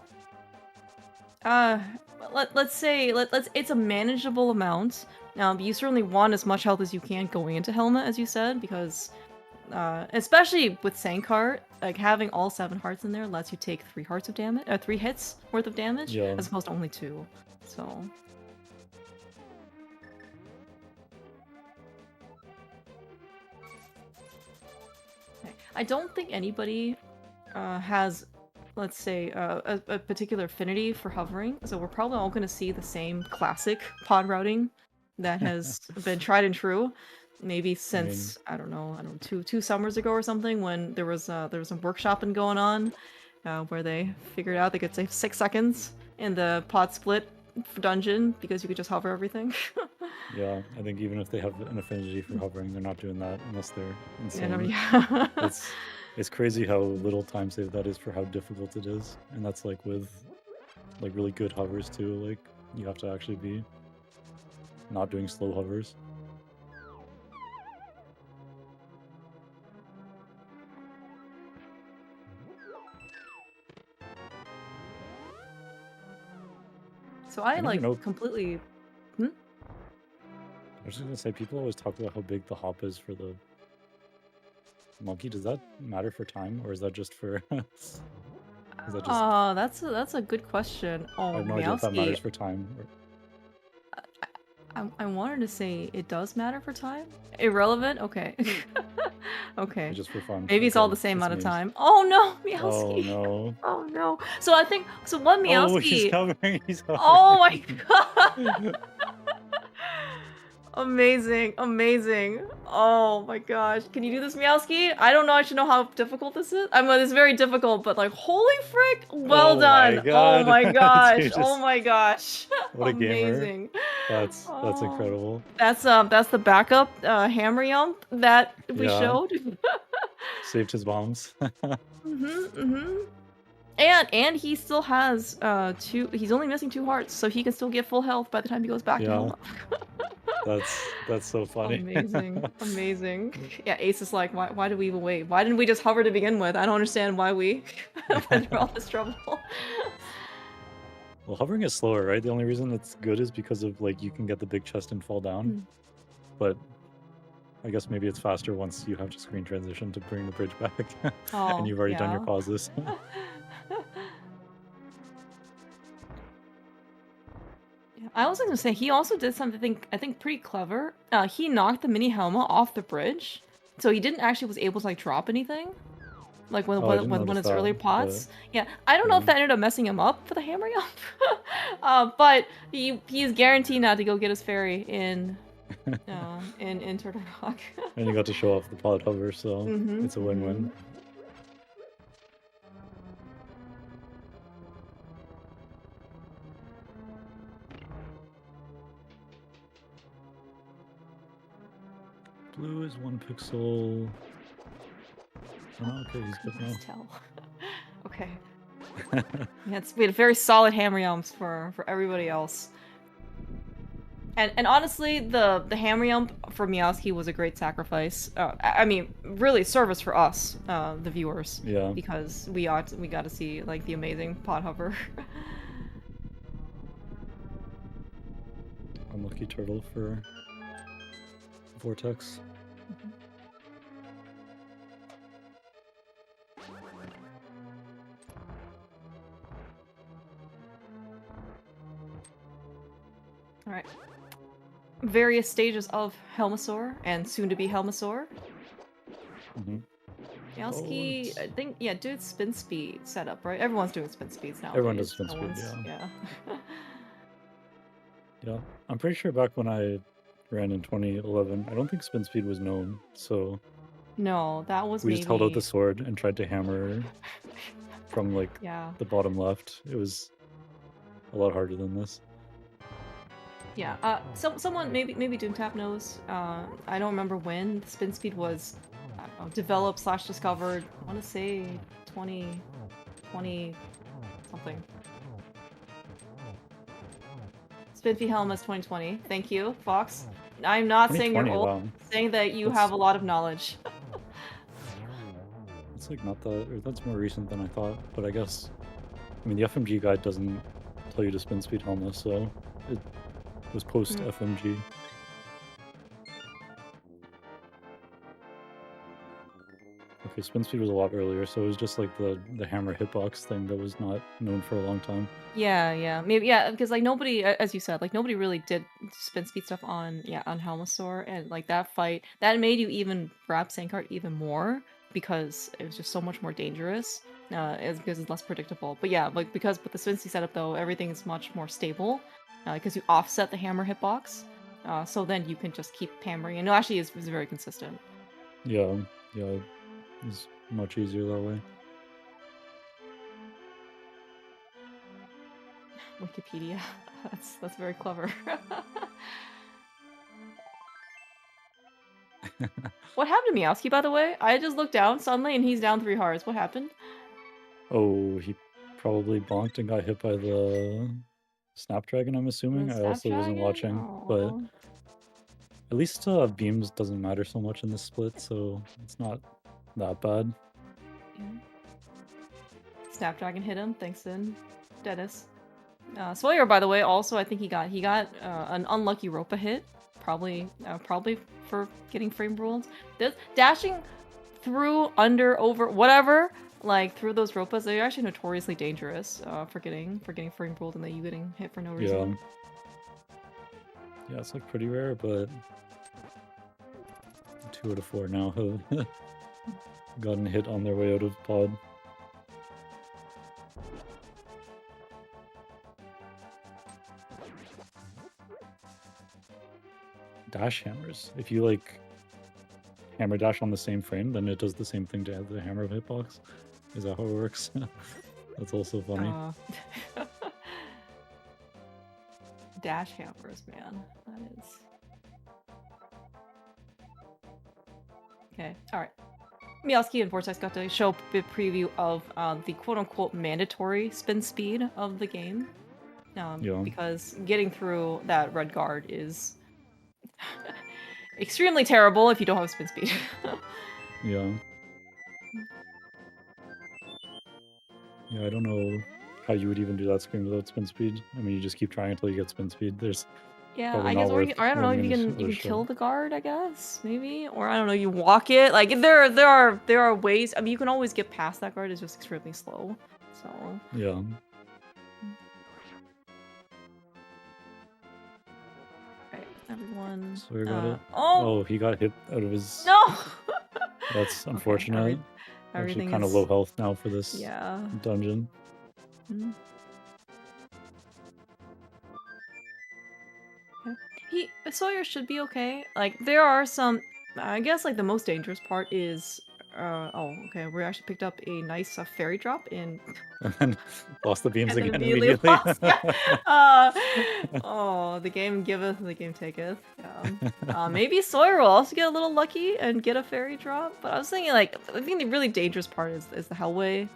let's say it's a manageable amount. You certainly want as much health as you can going into Helma, as you said, because especially with Sankart, like having all 7 hearts in there lets you take 3 hearts of damage, 3 hits worth of damage, Yeah. as opposed to only 2. So. Okay. I don't think anybody has let's say, a particular affinity for hovering. So we're probably all going to see the same classic pod routing that has been tried and true. Maybe I mean, since I don't know, two summers ago or something, when there was some workshopping going on, where they figured out they could save 6 seconds in the pod split dungeon because you could just hover everything. yeah, I think even if they have an affinity for hovering, they're not doing that unless they're Yeah, no, insane. yeah. It's crazy how little time save that is for how difficult it is, and that's like with like really good hovers too. Like you have to actually be not doing slow hovers. So I I never like know. completely. I was just gonna say, people always talk about how big the hop is for the monkey. Does that matter for time, or is that just for? Is that just? Oh, that's a good question. I Oh, have no idea if that matters Meowski. for time. Or... I wanted to say it does matter for time. Irrelevant? Okay. Okay. Just for fun. Maybe it's all Okay, the same it's amount of memes. time. Oh no, Oh Meowski. no. Oh no. So I think one Oh, he's Meowski. covering. He's covering. Oh my god. Amazing, amazing. Oh my gosh. Can you do this, Meowski? I don't know, I should know how difficult this is. I mean, it's very difficult, but like, holy frick! Well Oh my done! Oh god. my gosh! Dude, Oh just... my gosh! What a gamer. Amazing. That's Oh, incredible. that's the backup hammer yump that we Yeah. showed. Saved his bombs. And he still has he's only missing 2 hearts, so he can still get full health by the time he goes back to Yeah. Helma. That's so funny. Amazing, amazing. Yeah, Ace is like, why did we even wait? Why didn't we just hover to begin with? I don't understand why we went through all this trouble. Well, hovering is slower, right? The only reason it's good is because of like you can get the big chest and fall down. But I guess maybe it's faster once you have to screen transition to bring the bridge back. And you've already done your pauses. I was gonna say he also did something I think pretty clever. He knocked the mini Helma off the bridge, so he didn't actually was able to like drop anything, like when Oh, I didn't one notice of its that, earlier pots. but Yeah, I don't know if that ended up messing him up for the hammer up, but he's guaranteed not to go get his fairy in Turtle Rock. and you got to show off the pod hover, so it's a win-win. Blue is 1 pixel. Oh, okay, he's good now. Tell. Okay. We had very solid hammer yumps for everybody else. And honestly, the hammer yump for Meowski was a great sacrifice. I mean, really service for us, the viewers. Yeah. Because we got to see like the amazing pod hover. Unlucky turtle for Vortex. All right. Various stages of Helmasaur and soon to be Helmasaur. Meowski, I think, yeah, do its spin speed setup, right? Everyone's doing spin speeds now. Everyone does spin speed, yeah. Yeah, I'm pretty sure back when I ran in 2011, I don't think spin speed was known, so... No, that was we just held out the sword and tried to hammer from, like, the bottom left. It was a lot harder than this. Yeah, someone, maybe DoomTap knows, I don't remember when the spin speed was, I don't know, developed / discovered. I want to say 2020 something. Spin speed Helma's 2020. Thank you, Fox. I'm not saying you're old, wow. saying that you have a lot of knowledge. It's like not that, or that's more recent than I thought, but I guess, I mean, the FMG guide doesn't tell you to spin speed Helma, so it was post FMG. Okay, spin speed was a lot earlier, so it was just like the hammer hitbox thing that was not known for a long time. Yeah, maybe, yeah, because like nobody, as you said, like nobody really did spin speed stuff on Helmasaur, and like that fight, that made you even grab Sandcart even more, because it was just so much more dangerous. is because it's less predictable. But yeah, like because with the Spincy setup though, everything's much more stable because you offset the hammer hitbox. So then you can just keep hammering, and it actually is very consistent. Yeah, yeah, it's much easier that way. Wikipedia, that's very clever. What happened to Meowski, by the way? I just looked down suddenly and he's down 3 hearts. What happened? Oh, he probably bonked and got hit by the Snapdragon, I'm assuming. The I also wasn't Snapdragon? watching, but Aw. at least beams doesn't matter so much in this split, so it's not that bad. Yeah. Snapdragon hit him. Thanks, then, Dennis. Soyhr, by the way, also I think he got an unlucky Ropa hit, probably for getting frame ruled. This dashing through, under, over, whatever, like through those Ropas, they're actually notoriously dangerous for getting frame ruled and then you getting hit for no reason. Yeah, it's like pretty rare, but 2 out of 4 now have gotten hit on their way out of pod. Dash hammers. If you like hammer dash on the same frame, then it does the same thing to the hammer hitbox. Is that how it works? That's also funny. Dash hammers, man. That is. Okay, alright. Meowski and Vortex got to show a bit preview of the quote-unquote mandatory spin speed of the game. Yeah. Because getting through that red guard is extremely terrible if you don't have spin speed. Yeah. Yeah, I don't know how you would even do that screen without spin speed. I mean, you just keep trying until you get spin speed. There's Yeah, I guess, or I don't know if you can kill the guard. I guess maybe, or I don't know, you walk it. Like there are ways. I mean, you can always get past that guard. It's just extremely slow. So yeah. Alright, everyone. So we got it. Oh! Oh, he got hit out of his. No. That's unfortunate. Okay, everything actually kind of low health now for this dungeon. Mm-hmm. Soyhr should be okay. Like there are some. I guess like the most dangerous part is. Oh, okay. We actually picked up a nice fairy drop in. And then lost the beams again immediately. Lost, yeah. Oh, the game giveth, the game taketh. Yeah. Maybe Soyhr will also get a little lucky and get a fairy drop. But I was thinking, like, I think the really dangerous part is the Hellway.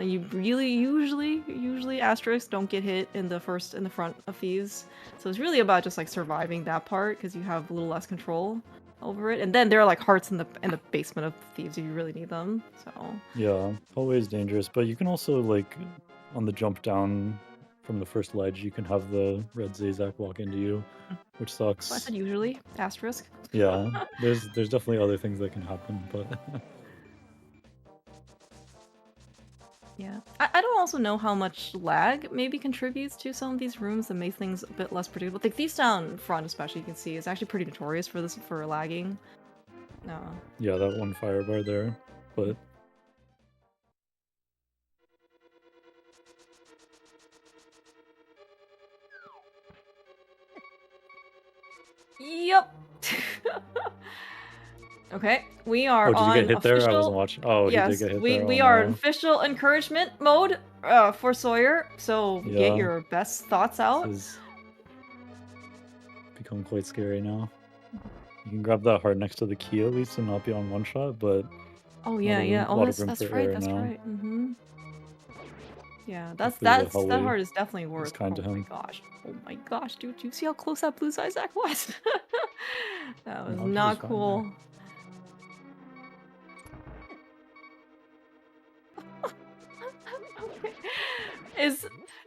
You really usually asterisks don't get hit in the front of thieves. So it's really about just like surviving that part because you have a little less control over it, and then there are like hearts in the basement of thieves if you really need them. So yeah, always dangerous. But you can also like on the jump down from the first ledge, you can have the red Zazak walk into you, which sucks. I said usually asterisk. Yeah, there's definitely other things that can happen, but yeah, I don't also know how much lag maybe contributes to some of these rooms that make things a bit less predictable. Like Thieves Down front, especially, you can see is actually pretty notorious for lagging. No. Yeah, that one fire bar there, but. Yep. Okay, we are on Oh, did you get hit official... there? I wasn't watching. Oh, yes, he did get hit there. We are in official encouragement mode for Soyhr, so get your best thoughts out. This has become quite scary now. You can grab that heart next to the key at least and not be on one shot, but... Oh, yeah. Oh, that's right. Mm-hmm. Yeah, that heart is definitely worth. Kind to him. Oh my gosh, dude! Do you see how close that blue Zizak was? That was not cool. Is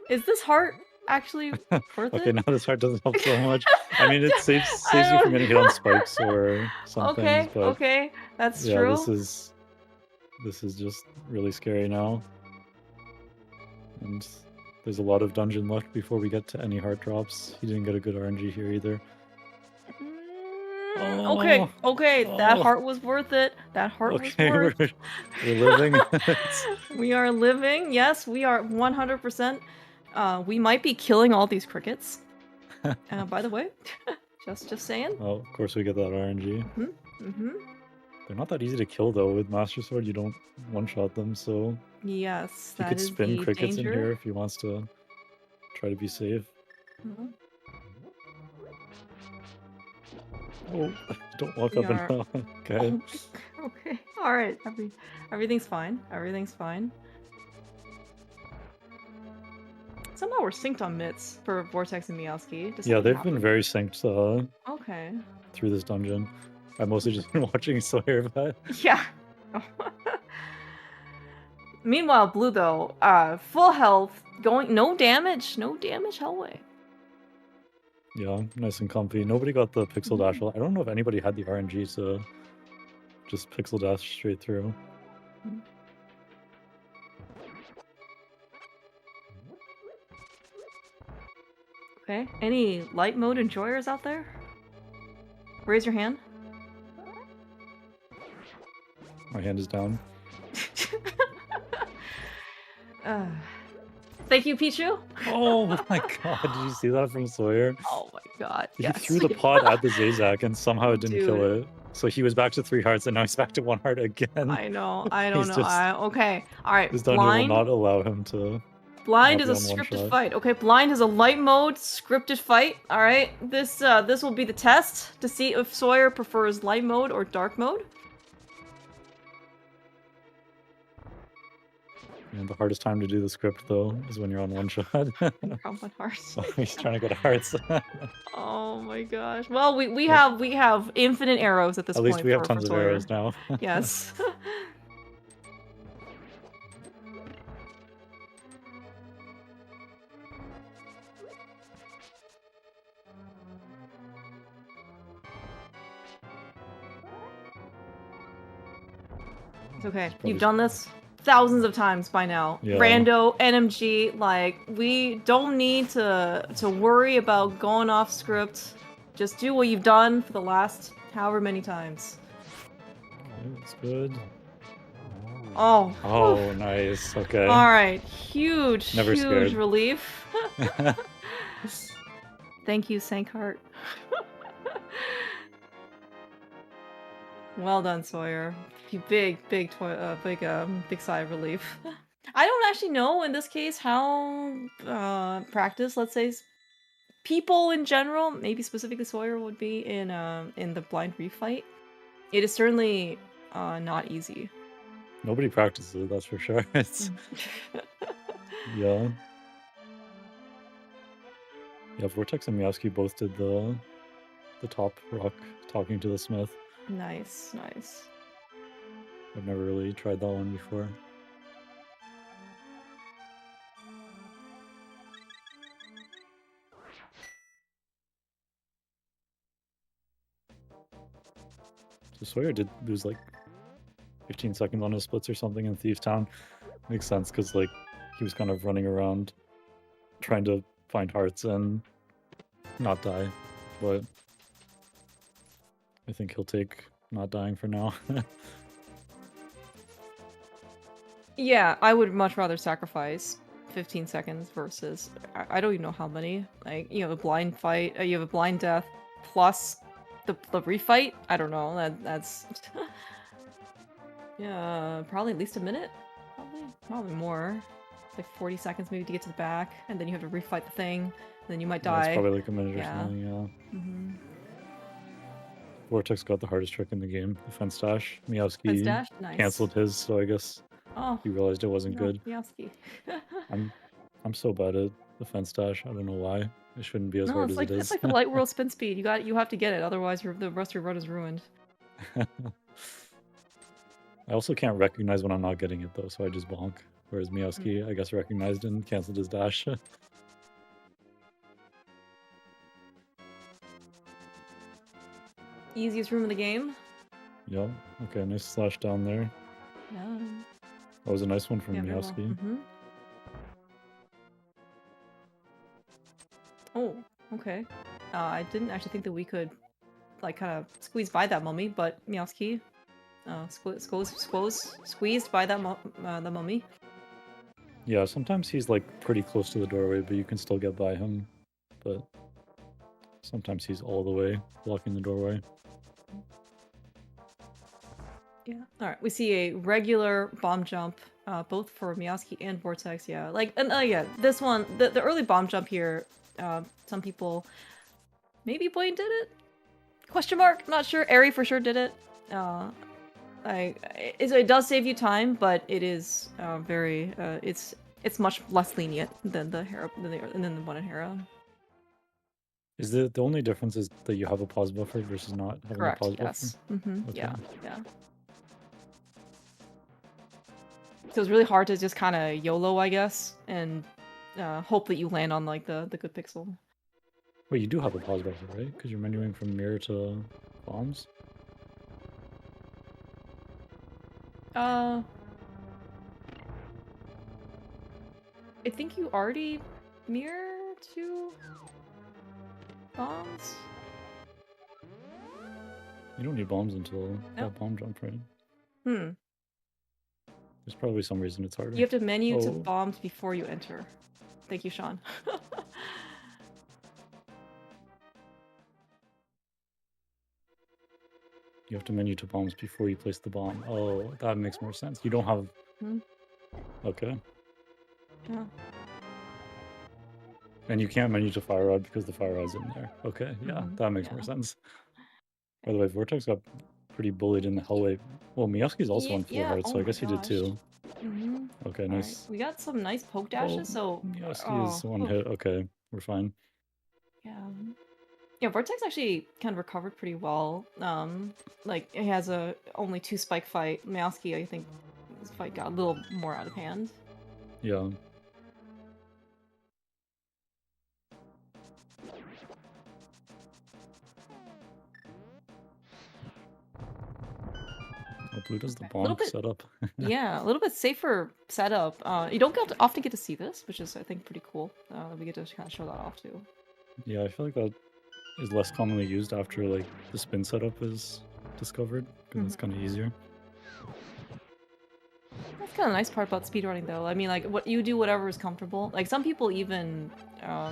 this heart actually worth it? Okay, now this heart doesn't help so much. I mean, it saves you from getting hit on spikes or something. Okay, that's true. This is just really scary now. And there's a lot of dungeon luck before we get to any heart drops. He didn't get a good RNG here either. Okay, Oh, okay, that oh. heart was worth it. That heart was Okay, worth. we're living. We are living. Yes, we are 100%. We might be killing all these crickets. By the way, just saying. Oh, of course we get that RNG. Mm-hmm. They're not that easy to kill though. With Master Sword, you don't one-shot them, so Yes, he that could is spin the crickets in danger. here if he wants to try to be safe. Mhm. Oh, don't walk We up and are. down. Okay. Okay. All right. Everything's fine. Everything's fine. Somehow we're synced on mitts for Vortex and Meowski. Does Yeah, something they've been happen? very synced Okay. through this dungeon. I've mostly just been watching Soyhr, but Yeah. Meanwhile, Blue though, full health, going no damage, Hellway. yeah, nice and comfy. Nobody got the pixel dash. I don't know if anybody had the RNG to just pixel dash straight through. Okay. Any light mode enjoyers out there? Raise your hand. My hand is down. Thank you, Pichu. Oh my god, did you see that from Soyhr? Oh my god. He Yes. threw the pod at the Zazak and somehow it didn't kill Dude. it. So he was back to 3 hearts and now he's back to 1 heart again. I know. I don't He's know. just Okay. All right. this dungeon will Blind. not allow him to Blind not is be a on one scripted shot. fight. Okay, blind is a light mode scripted fight. All right. This will be the test to see if Soyhr prefers light mode or dark mode. And the hardest time to do the script though is when you're on one shot. From one heart. He's trying to go to hearts. Oh my gosh. Well, we have infinite arrows at this At point least we have for tons of Soyhr. arrows now. Yes. It's okay. You've done this thousands of times by now. Yeah. Rando, NMG, like, we don't need to worry about going off script. Just do what you've done for the last however many times. Okay, that's good. Oh. Oh, nice. Okay. Alright. Huge, Never huge scared. relief. Thank you, Sankheart. Well done, Soyhr. Big sigh of relief. I don't actually know in this case how practice, let's say, people in general, maybe specifically Soyhr, would be in the blind refight. It is certainly not easy. Nobody practices it, that's for sure. It's yeah. Yeah, Vortex and Meowski both did the top rock talking to the smith. Nice, nice. I've never really tried that one before. So Sawyer did lose like 15 seconds on his splits or something in Thief Town. Makes sense because like he was kind of running around trying to find hearts and not die, but I think he'll take not dying for now. Yeah, I would much rather sacrifice 15 seconds versus I don't even know how many. Like, you have a blind fight, you have a blind death plus the refight. I don't know. That's yeah, probably at least a minute. Probably more. Like 40 seconds maybe to get to the back, and then you have to refight the thing, and then you might die. That's probably like a minute Yeah. or something. Yeah. Mm-hmm. Vortex got the hardest trick in the game, the fence dash. Meowski Fence dash? Nice. canceled his, so I guess he realized it wasn't good. Meowski. I'm so bad at the fence dash. I don't know why. It shouldn't be as hard as it is. It's like the light world spin speed. You have to get it, otherwise the rest of your run is ruined. I also can't recognize when I'm not getting it though, so I just bonk. Whereas Meowski, I guess, recognized and canceled his dash. Easiest room in the game. Yep. Okay, nice slash down there. Yeah. That was a nice one from Yeah, very well. Meowski. Mm-hmm. Oh, okay. I didn't actually think that we could like kind of squeezed by that mummy, but Meowski squeezed by that the mummy. Yeah, sometimes he's like pretty close to the doorway, but you can still get by him. But sometimes he's all the way blocking the doorway. Yeah. All right. We see a regular bomb jump, both for Meowski and Vortex. Yeah. Like, and yeah, this one, the early bomb jump here. Some people, maybe Blaine did it? Question mark. Not sure. Airy for sure did it. It does save you time, but it is very. It's much less lenient than the Hera than the one in Hera. Is the only difference is that you have a pause buffer versus not having Correct. a pause Yes. buffer? Okay. Yeah. Yeah. So it's really hard to just kind of YOLO, I guess, and hope that you land on like the good pixel. Wait, you do have a pause buffer, right? Because you're menuing from mirror to bombs? I think you already mirror to bombs. You don't need bombs until that bomb jump, right? Hmm. There's probably some reason it's harder. You have to menu to bombs before you enter. Thank you, Sean. You have to menu to bombs before you place the bomb. Oh, that makes more sense. You don't have... Okay. Yeah. And you can't menu to fire rod because the fire rod's in there. Okay, yeah, that makes more sense. By the way, Vortex got pretty bullied in the hallway. Well, Meowski's also on 4 hearts, so I guess he did too. Okay, nice. Right. We got some nice poke dashes, so... Meowski is one hit. Okay, we're fine. Yeah. Yeah, Vortex actually kind of recovered pretty well. Like, it has only 2 spike fight. Meowski, I think, his fight got a little more out of hand. Yeah. Oh, Blue does the bomb setup. Yeah, a little bit safer setup. You don't often get to see this, which is, I think, pretty cool. We get to kind of show that off, too. Yeah, I feel like that is less commonly used after, like, the spin setup is discovered, because it's kind of easier. That's kind of the nice part about speedrunning, though. I mean, like, you do whatever is comfortable. Like, some people even,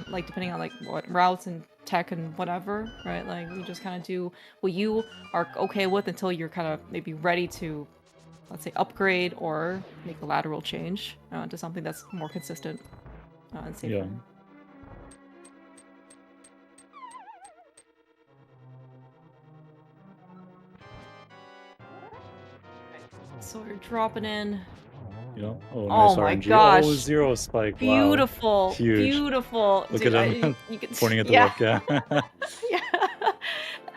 like, depending on, like, what routes and tech and whatever, right? Like, you just kind of do what you are okay with until you're kind of maybe ready to, let's say, upgrade or make a lateral change to something that's more consistent and safer. Yeah. So you're dropping in. Yeah. Oh, nice my RNG. gosh. Oh, 0 spike. Beautiful. Wow. Huge. Beautiful. Look Dude, at him pointing at the yeah. webcam. Yeah.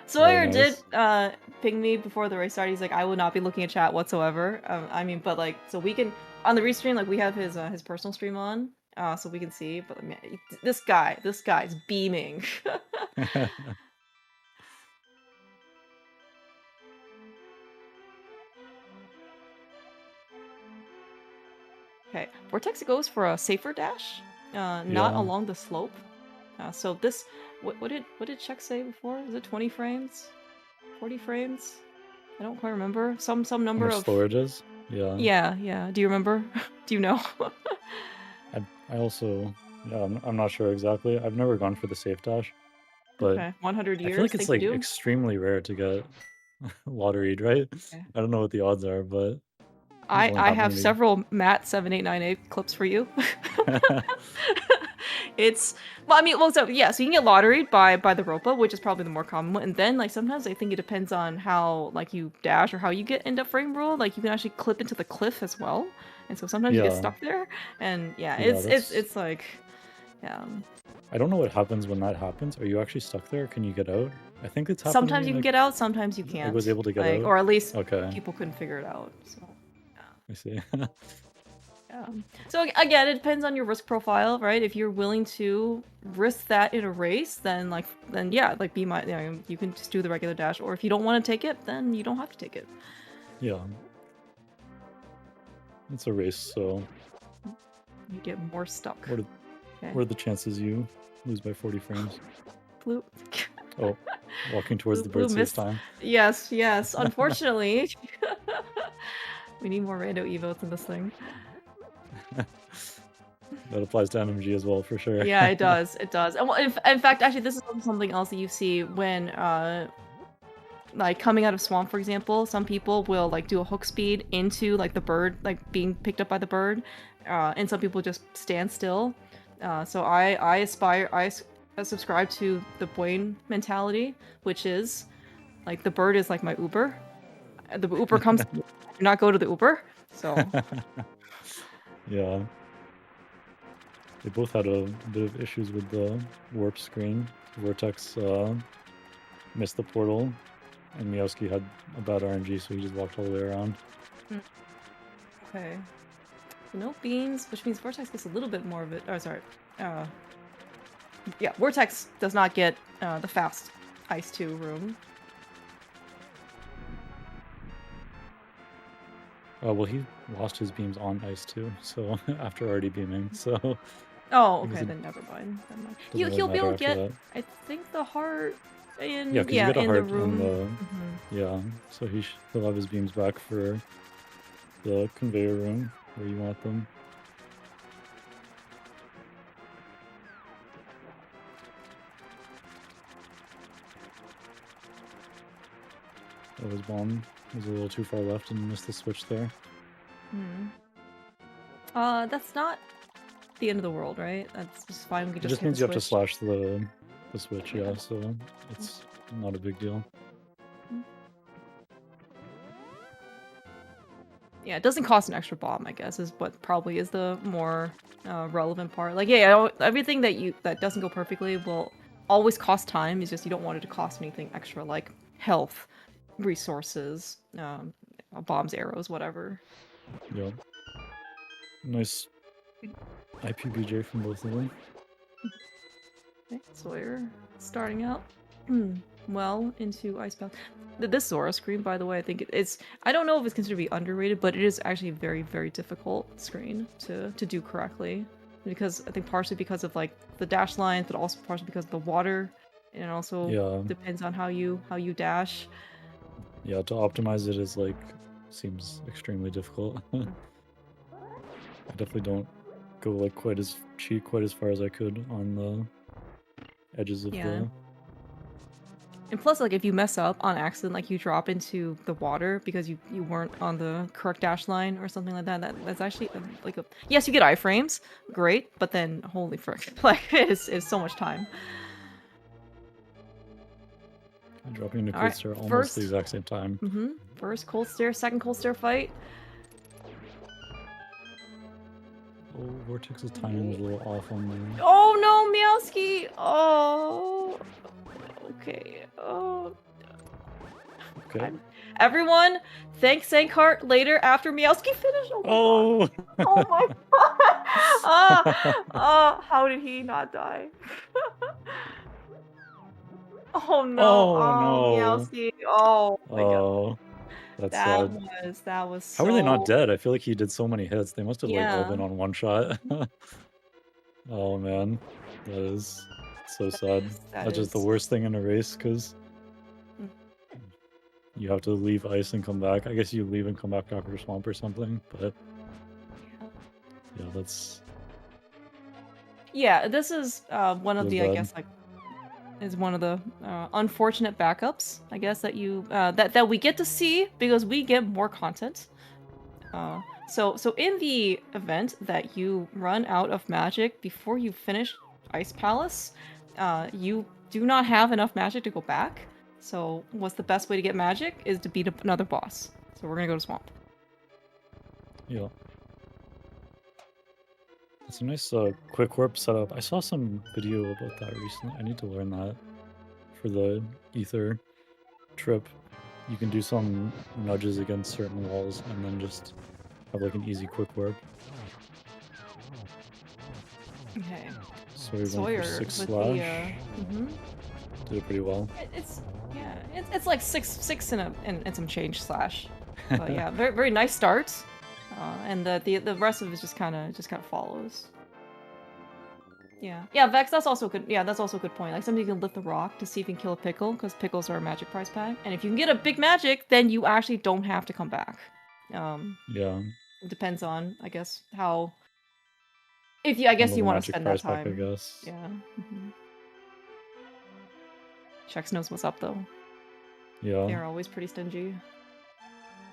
Soyhr nice. did ping me before the race started. He's like, I would not be looking at chat whatsoever. I mean, but like, so we can on the restream, like we have his personal stream on, so we can see. But man, this guy's beaming. Okay, Vortex goes for a safer dash, not along the slope. So this, what did Check say before? Is it 20 frames? 40 frames? I don't quite remember. Some number of slower it is? Yeah. Yeah. Do you remember? Do you know? I also, yeah, I'm not sure exactly. I've never gone for the safe dash, but okay. 100 years. I feel like it's like extremely rare to get lotteried, right? Okay. I don't know what the odds are, but I have several Matt 7898 clips for you. So you can get lotteried by the Ropa, which is probably the more common one. And then like sometimes I think it depends on how like you dash or how you get end up frame rule. Like you can actually clip into the cliff as well. And so sometimes you get stuck there. And it's like I don't know what happens when that happens. Are you actually stuck there? Can you get out? I think it's happening. Sometimes you can get out, sometimes you can't. I was able to get out. Or at least people couldn't figure it out. So I see. So again, it depends on your risk profile, right? If you're willing to risk that in a race, then you can just do the regular dash. Or if you don't want to take it, then you don't have to take it. Yeah. It's a race, so you get more stuck. What are the chances you lose by 40 frames? Blue. Oh, Walking towards the Blue bird saves missed. time. Yes, yes. Unfortunately, we need more rando evotes in this thing. That applies to NMG as well, for sure. Yeah, it does. It does. And well, in fact, actually, this is also something else that you see when, like coming out of swamp, for example. Some people will like do a hook speed into like the bird, like being picked up by the bird, and some people just stand still. So I subscribe to the Boyne mentality, which is like the bird is like my Uber. The Uber comes, do not go to the Uber. So Yeah. They both had a bit of issues with the warp screen. Vortex missed the portal, and Meowski had a bad RNG, so he just walked all the way around. okay, no beams, which means Vortex gets a little bit more of it. Oh, sorry. Yeah, Vortex does not get the fast Ice 2 room. Well, he lost his beams on ice too, so after already beaming, so... Oh, okay, then never mind. Never mind. Doesn't He'll really be able matter to after get, that. I think, the heart in, Yeah, because yeah, you get a in heart the room. in the... Yeah, so he'll have his beams back for the conveyor room, where you want them. Oh, his bomb was a little too far left and missed the switch there. That's not the end of the world, right? That's just fine. We can It just just hit means the you have to switch. slash the switch, yeah, so it's not a big deal. Yeah, it doesn't cost an extra bomb, I guess, is what probably is the more relevant part. Like, yeah, everything that doesn't go perfectly will always cost time. It's just you don't want it to cost anything extra, like health, resources, bombs, arrows, whatever. Yeah. Nice IPBJ from both of them. Okay, Sawyer starting out well into Icebound. This Zora screen, by the way, I think it's... I don't know if it's considered to be underrated, but it is actually a very, very difficult screen to do correctly. Because I think partially because of like the dash lines, but also partially because of the water. And it also depends on how you dash. Yeah, to optimize it is like... seems extremely difficult. I definitely don't go like quite as far as I could on the edges of the... And plus, like, if you mess up on accident, like, you drop into the water because you weren't on the correct dash line or something like that, that's actually, like, a... Yes, you get iframes, great, but then, holy frick, like, it's so much time. Dropping into cold stare almost the exact same time. First cold stare, second cold stare fight. Oh, Vortex's timing was a little off on the... Oh no, Meowski! Oh... Okay, oh... Okay. Everyone, thank Sankart later after Meowski finished. Oh my god. Oh my god. How did he not die? Oh no. Oh no. Meowski. Oh my god. That's sad. That was so... How are they not dead? I feel like he did so many hits. They must have like all Yeah. been on one shot. Oh man. That is so sad. That's just the worst thing in a race, because you have to leave ice and come back. I guess you leave and come back after swamp or something, but yeah, that's... Yeah, this is one of the, I guess, like, is one of the unfortunate backups, I guess, that you that we get to see because we get more content. So in the event that you run out of magic before you finish Ice Palace, you do not have enough magic to go back. So what's the best way to get magic is to beat another boss. So we're gonna go to Swamp. Yeah. It's a nice quick warp setup. I saw some video about that recently. I need to learn that for the Ether trip. You can do some nudges against certain walls and then just have like an easy quick warp. Okay. So we're going for 6 slash. Did it pretty well. It's like six and some change slash. But yeah, very very nice start. And the rest of it just kind of follows. Yeah, Vex, that's also good. Yeah, that's also a good point. Like, somebody can lift the rock to see if you can kill a pickle, because pickles are a magic prize pack. And if you can get a big magic, then you actually don't have to come back. Yeah. It depends on, I guess, how... If you, I Depends guess on you the want to magic spend that prize pack, I time. guess. Yeah. Chex knows what's up, though. Yeah. They're always pretty stingy.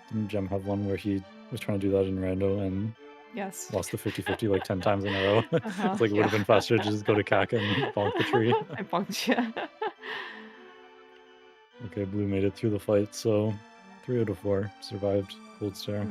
Didn't Gem have one where he was trying to do that in rando and Yes. lost the 50-50 like 10 times in a row? It's like it would have Yeah. been faster to just go to Kaka and bonk the tree. I bonked you. Okay, Blue made it through the fight, so 3 out of 4 survived Gold Star.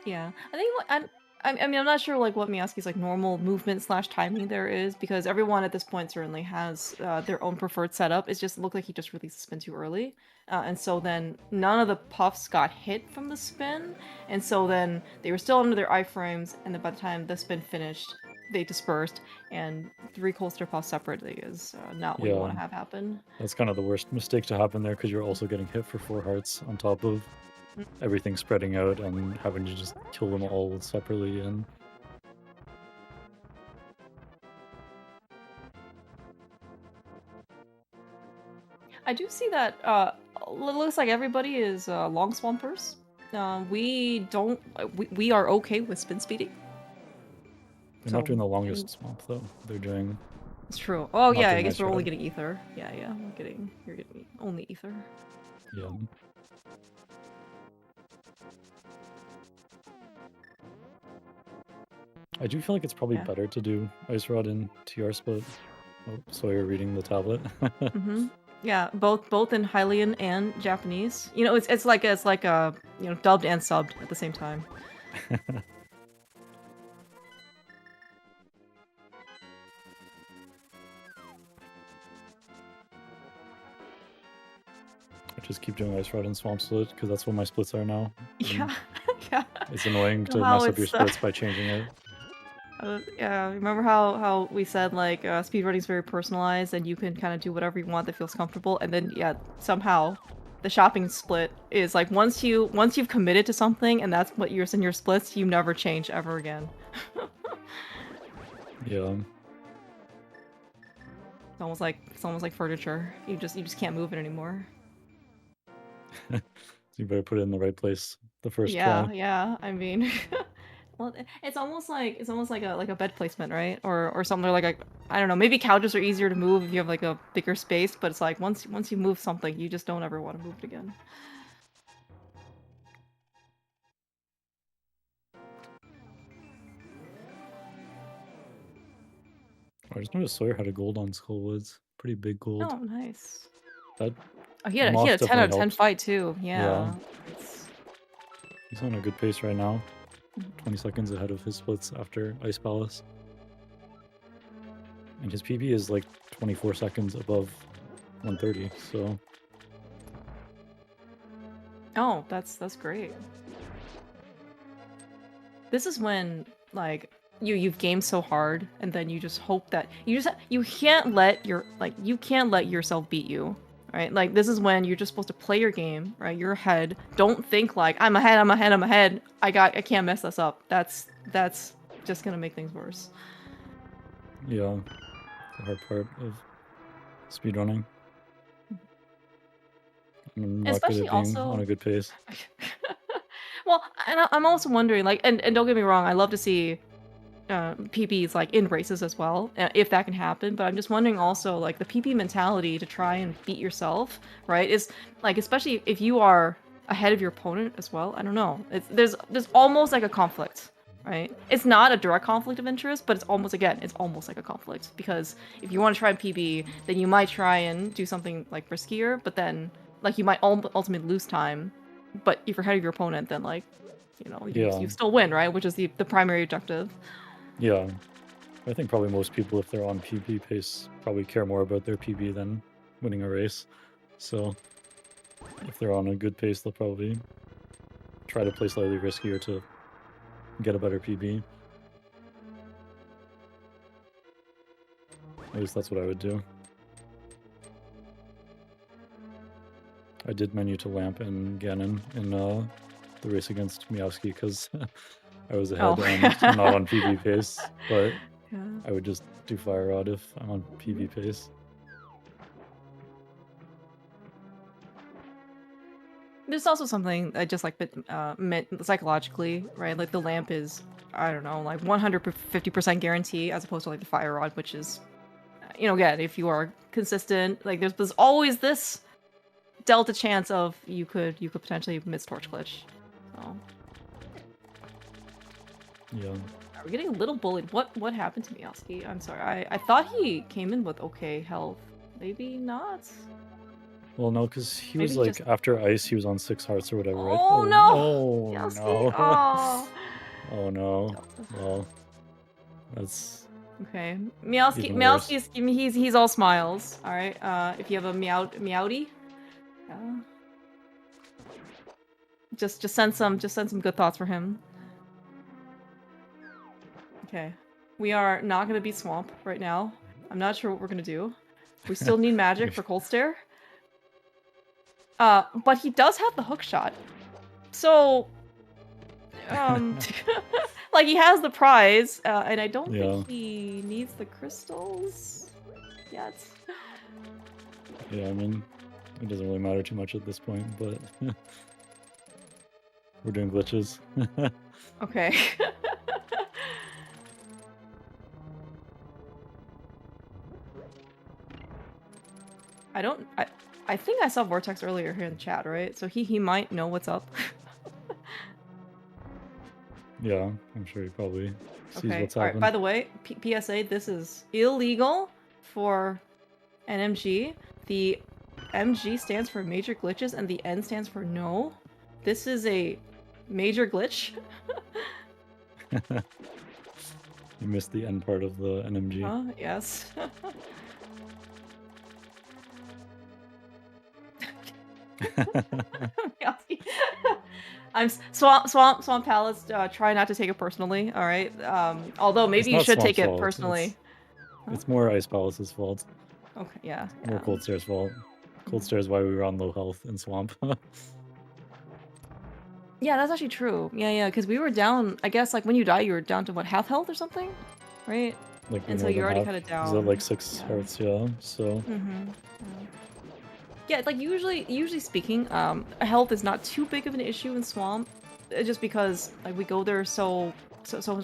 Yeah, I think I mean, I'm not sure like what Meowski's like normal movement slash timing there is, because everyone at this point certainly has their own preferred setup. It's just looked like he just released the spin too early, and so then none of the puffs got hit from the spin, and so then they were still under their iframes, and then by the time the spin finished, they dispersed, and 3 coaster puffs separately is not what you want to have happen. That's kind of the worst mistake to happen there, because you're also getting hit for 4 hearts on top of everything spreading out and having to just kill them all separately. And I do see that it looks like everybody is long swampers. We don't we are okay with spin speeding. they're not doing the longest swamp though. They're doing... It's true. Oh yeah, I guess Ice we're only Ride. getting ether. Yeah, you're getting only ether. Yeah. I do feel like it's probably better to do Ice Rod and TR split. Oh, Sawyer reading the tablet. Yeah, both in Hylian and Japanese. You know, it's like a you know, dubbed and subbed at the same time. I just keep doing Ice Rod and Swamp Split because that's what my splits are now. Yeah, yeah. It's annoying to How mess up your it's, splits by changing it. Yeah, remember how we said like speedrunning is very personalized and you can kind of do whatever you want that feels comfortable, and then yeah, somehow the shopping split is like once you've committed to something and that's what yours in your splits, you never change ever again. Yeah. It's almost like furniture. You just can't move it anymore. So you better put it in the right place the first Yeah, try. yeah. I mean, well, it's almost like a bed placement, right? Or something like a, I don't know. Maybe couches are easier to move if you have like a bigger space, but it's like once you move something, you just don't ever want to move it again. I just noticed Sawyer had a gold on Skullwoods. Pretty big gold. Oh, nice. That Oh, he had moth a 10 out of definitely 10 helped. fight too. Yeah. He's on a good pace right now. 20 seconds ahead of his splits after Ice Palace. And his PB is like 24 seconds above 130, so... Oh, that's great. This is when, like, you've gamed so hard, and then you just hope that you can't let yourself beat you, right? Like, this is when you're just supposed to play your game, right? You're ahead. Don't think like I'm ahead. I can't mess this up. That's just gonna make things worse. Yeah, the hard part of speedrunning. I'm not Especially good at being also on a good pace. Well, and I'm also wondering, like, and don't get me wrong, I love to see PBs like in races as well, if that can happen. But I'm just wondering also, like, the PB mentality to try and beat yourself, right? Is like, especially if you are ahead of your opponent as well. I don't know. There's almost like a conflict, right? It's not a direct conflict of interest, but it's almost like a conflict, because if you want to try and PB, then you might try and do something like riskier, but then like you might ultimately lose time. But if you're ahead of your opponent, then like, you know, you still win, right? Which is the primary objective. Yeah. I think probably most people, if they're on PB pace, probably care more about their PB than winning a race. So if they're on a good pace, they'll probably try to play slightly riskier to get a better PB. At least that's what I would do. I did menu to Lamp and Ganon in the race against Meowski because I was ahead and not on PB pace, but Yeah. I would just do Fire Rod if I'm on PV pace. There's also something I just like meant psychologically, right? Like the lamp is, I don't know, like 150% guarantee as opposed to like the fire rod, which is, again, if you are consistent, like there's always this delta chance of you could potentially miss torch glitch. So Yeah. we're getting a little bullied. What happened to Meowski? I'm sorry. I thought he came in with okay health. Maybe not. Well, no, because he Maybe was he like, just... after ice, he was on 6 hearts or whatever, right? Oh Oh, no! oh Meowski! no. Oh. Oh no. Well, that's Okay, even worse. Meowski's he's all smiles. All right. If you have a Meowdy, just send some good thoughts for him. Okay, we are not gonna beat Swamp right now. I'm not sure what we're gonna do. We still need magic for Cold Stare. But he does have the hook shot, so like he has the prize, and I don't think he needs the crystals yet. Yeah, I mean, it doesn't really matter too much at this point, but we're doing glitches. Okay. I think I saw Vortex earlier here in the chat, right? So he might know what's up. Yeah, I'm sure he probably sees what's Alright, happening. by the way, PSA, this is illegal for NMG. The MG stands for major glitches and the N stands for no. This is a major glitch. You missed the end part of the NMG. Yes. I'm Swamp Palace. Try not to take it personally. All right. Although maybe you should take it personally. It's more Ice Palace's fault. Okay. Yeah. More Cold Stare's fault. Cold Stare is why we were on low health in Swamp. Yeah, that's actually true. Yeah, because we were down. I guess like when you die, you were down to what, half health or something, right? Like, and so you're already kind of down. Is that like 6 hearts? Yeah. So. Yeah, like usually speaking, health is not too big of an issue in Swamp, just because like we go there so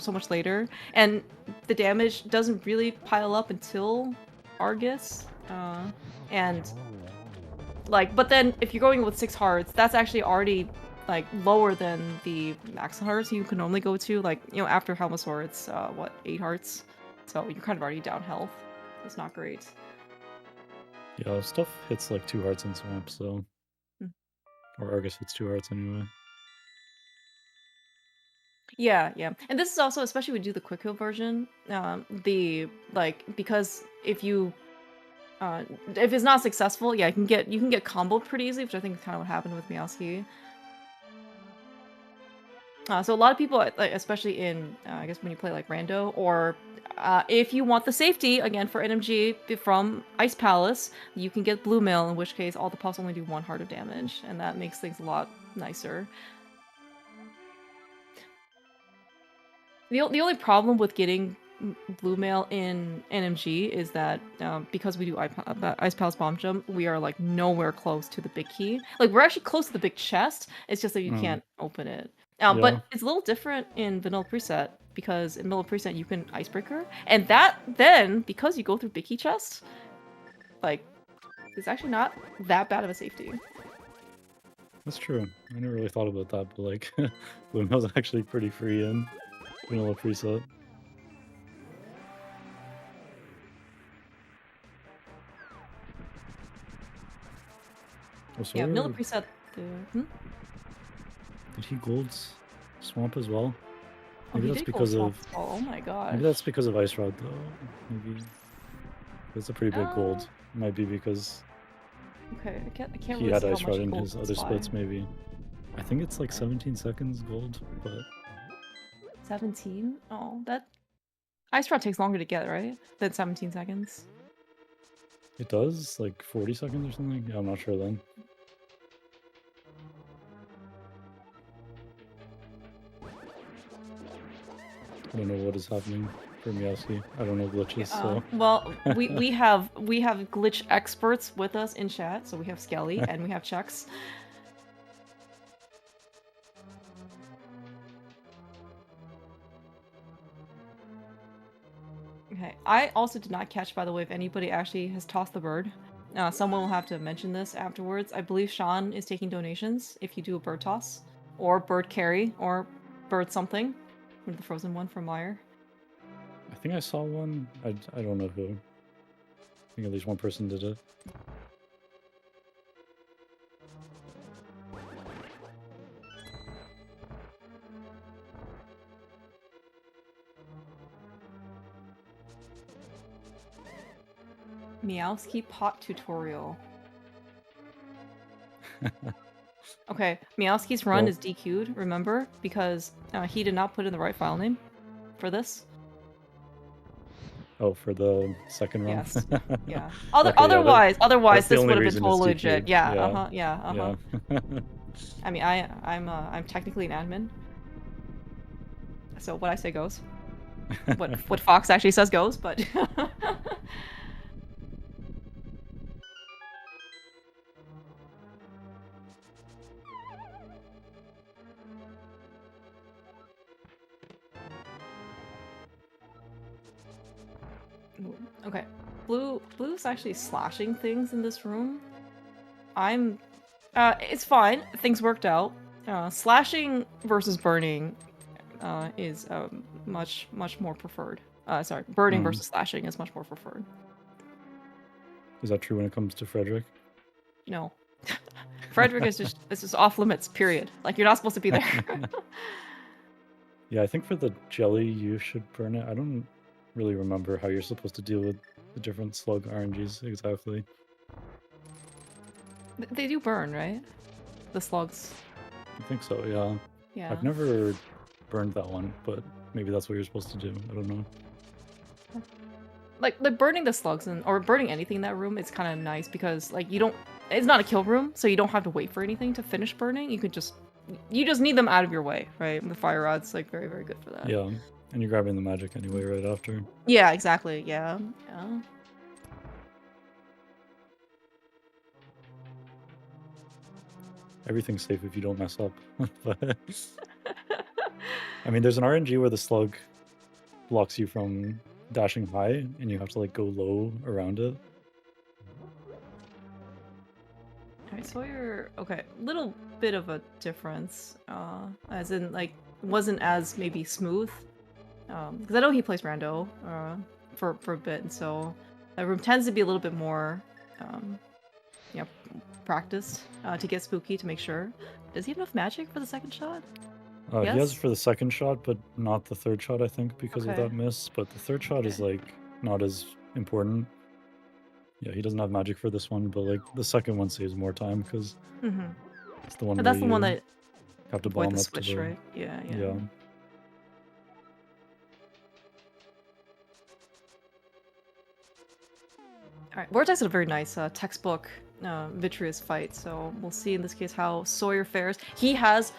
much later, and the damage doesn't really pile up until Argus, and like, but then if you're going with 6 hearts, that's actually already like lower than the max hearts you can only go to. Like, after Helmasaur, it's what, 8 hearts, so you're kind of already down health. It's not great. Yeah, stuff hits like 2 hearts in Swamp, so... Or Argus hits 2 hearts anyway. Yeah. And this is also, especially when you do the quick heal version, because if it's not successful, yeah, you can get comboed pretty easily, which I think is kind of what happened with Meowski. So a lot of people, especially in, I guess when you play like Rando, or if you want the safety, again, for NMG from Ice Palace, you can get Blue Mail, in which case all the puffs only do 1 heart of damage, and that makes things a lot nicer. The only problem with getting Blue Mail in NMG is that because we do Ice Palace Bomb Jump, we are like nowhere close to the big key. Like, we're actually close to the big chest, it's just that you can't open it. But it's a little different in Vanilla Preset, because in Vanilla Preset you can Icebreaker, and that then, because you go through big key chest, like, it's actually not that bad of a safety. That's true. I never really thought about that, but like, Blue Mail's actually pretty free in Vanilla Preset. Oh, yeah, Vanilla Preset. Did he gold Swamp as well? Maybe that's because of... Oh my god. Maybe that's because of Ice Rod, though. Maybe that's a pretty big gold. Might be because... Okay, I can't he really had see Ice how Rod much in his other splits, maybe. I think it's like 17 seconds gold, but... 17? Oh, that... Ice Rod takes longer to get, right? Than 17 seconds. It does? Like 40 seconds or something? Yeah, I'm not sure then. I don't know what is happening for Meowski. I don't know glitches, so. Well, we have glitch experts with us in chat, so we have Skelly and we have Chucks. Okay, I also did not catch, by the way, if anybody actually has tossed the bird. Someone will have to mention this afterwards. I believe Sean is taking donations if you do a bird toss, or bird carry, or bird something. The frozen one from Meyer. I think I saw one. I don't know who. I think at least one person did it. Meowski pot tutorial. Okay, Meowski's run is DQ'd, remember? Because he did not put in the right file name for this. Oh, for the second run? Yes. Yeah. Okay, otherwise, that's this the would only have been reason it's totally legit. DQ'd. Yeah, Yeah. I mean, I'm technically an admin. So what I say goes. What Fox actually says goes, but okay. Blue's actually slashing things in this room. It's fine. Things worked out. Slashing versus burning is much more preferred. Sorry, burning versus slashing is much more preferred. Is that true when it comes to Frederick? No. Frederick is just off limits, period. Like, you're not supposed to be there. Yeah, I think for the jelly, you should burn it. I don't really remember how you're supposed to deal with the different slug RNGs exactly. They do burn, right? The slugs. I think so, yeah. Yeah. I've never burned that one, but maybe that's what you're supposed to do. I don't know. Like burning the slugs or burning anything in that room is kind of nice because like it's not a kill room, so you don't have to wait for anything to finish burning. You just need them out of your way, right? And the fire rod's like very, very good for that. Yeah, and you're grabbing the magic anyway right after. Yeah, exactly. Yeah. Everything's safe if you don't mess up. But I mean, there's an RNG where the slug blocks you from dashing high, and you have to like go low around it. Alright, Sawyer. Okay, little bit of a difference, as in like wasn't as maybe smooth, because I know he plays rando for a bit, and so that room tends to be a little bit more, practiced to get spooky to make sure. Does he have enough magic for the second shot? He has for the second shot, but not the third shot, I think, because of that miss. But the third shot is like not as important. Yeah, he doesn't have magic for this one, but like the second one saves more time because it's the one. That's the one that have to bomb the up switch, to the... right? Yeah. Alright, Vortex had a very nice textbook Vitreous fight, so we'll see in this case how Sawyer fares. He has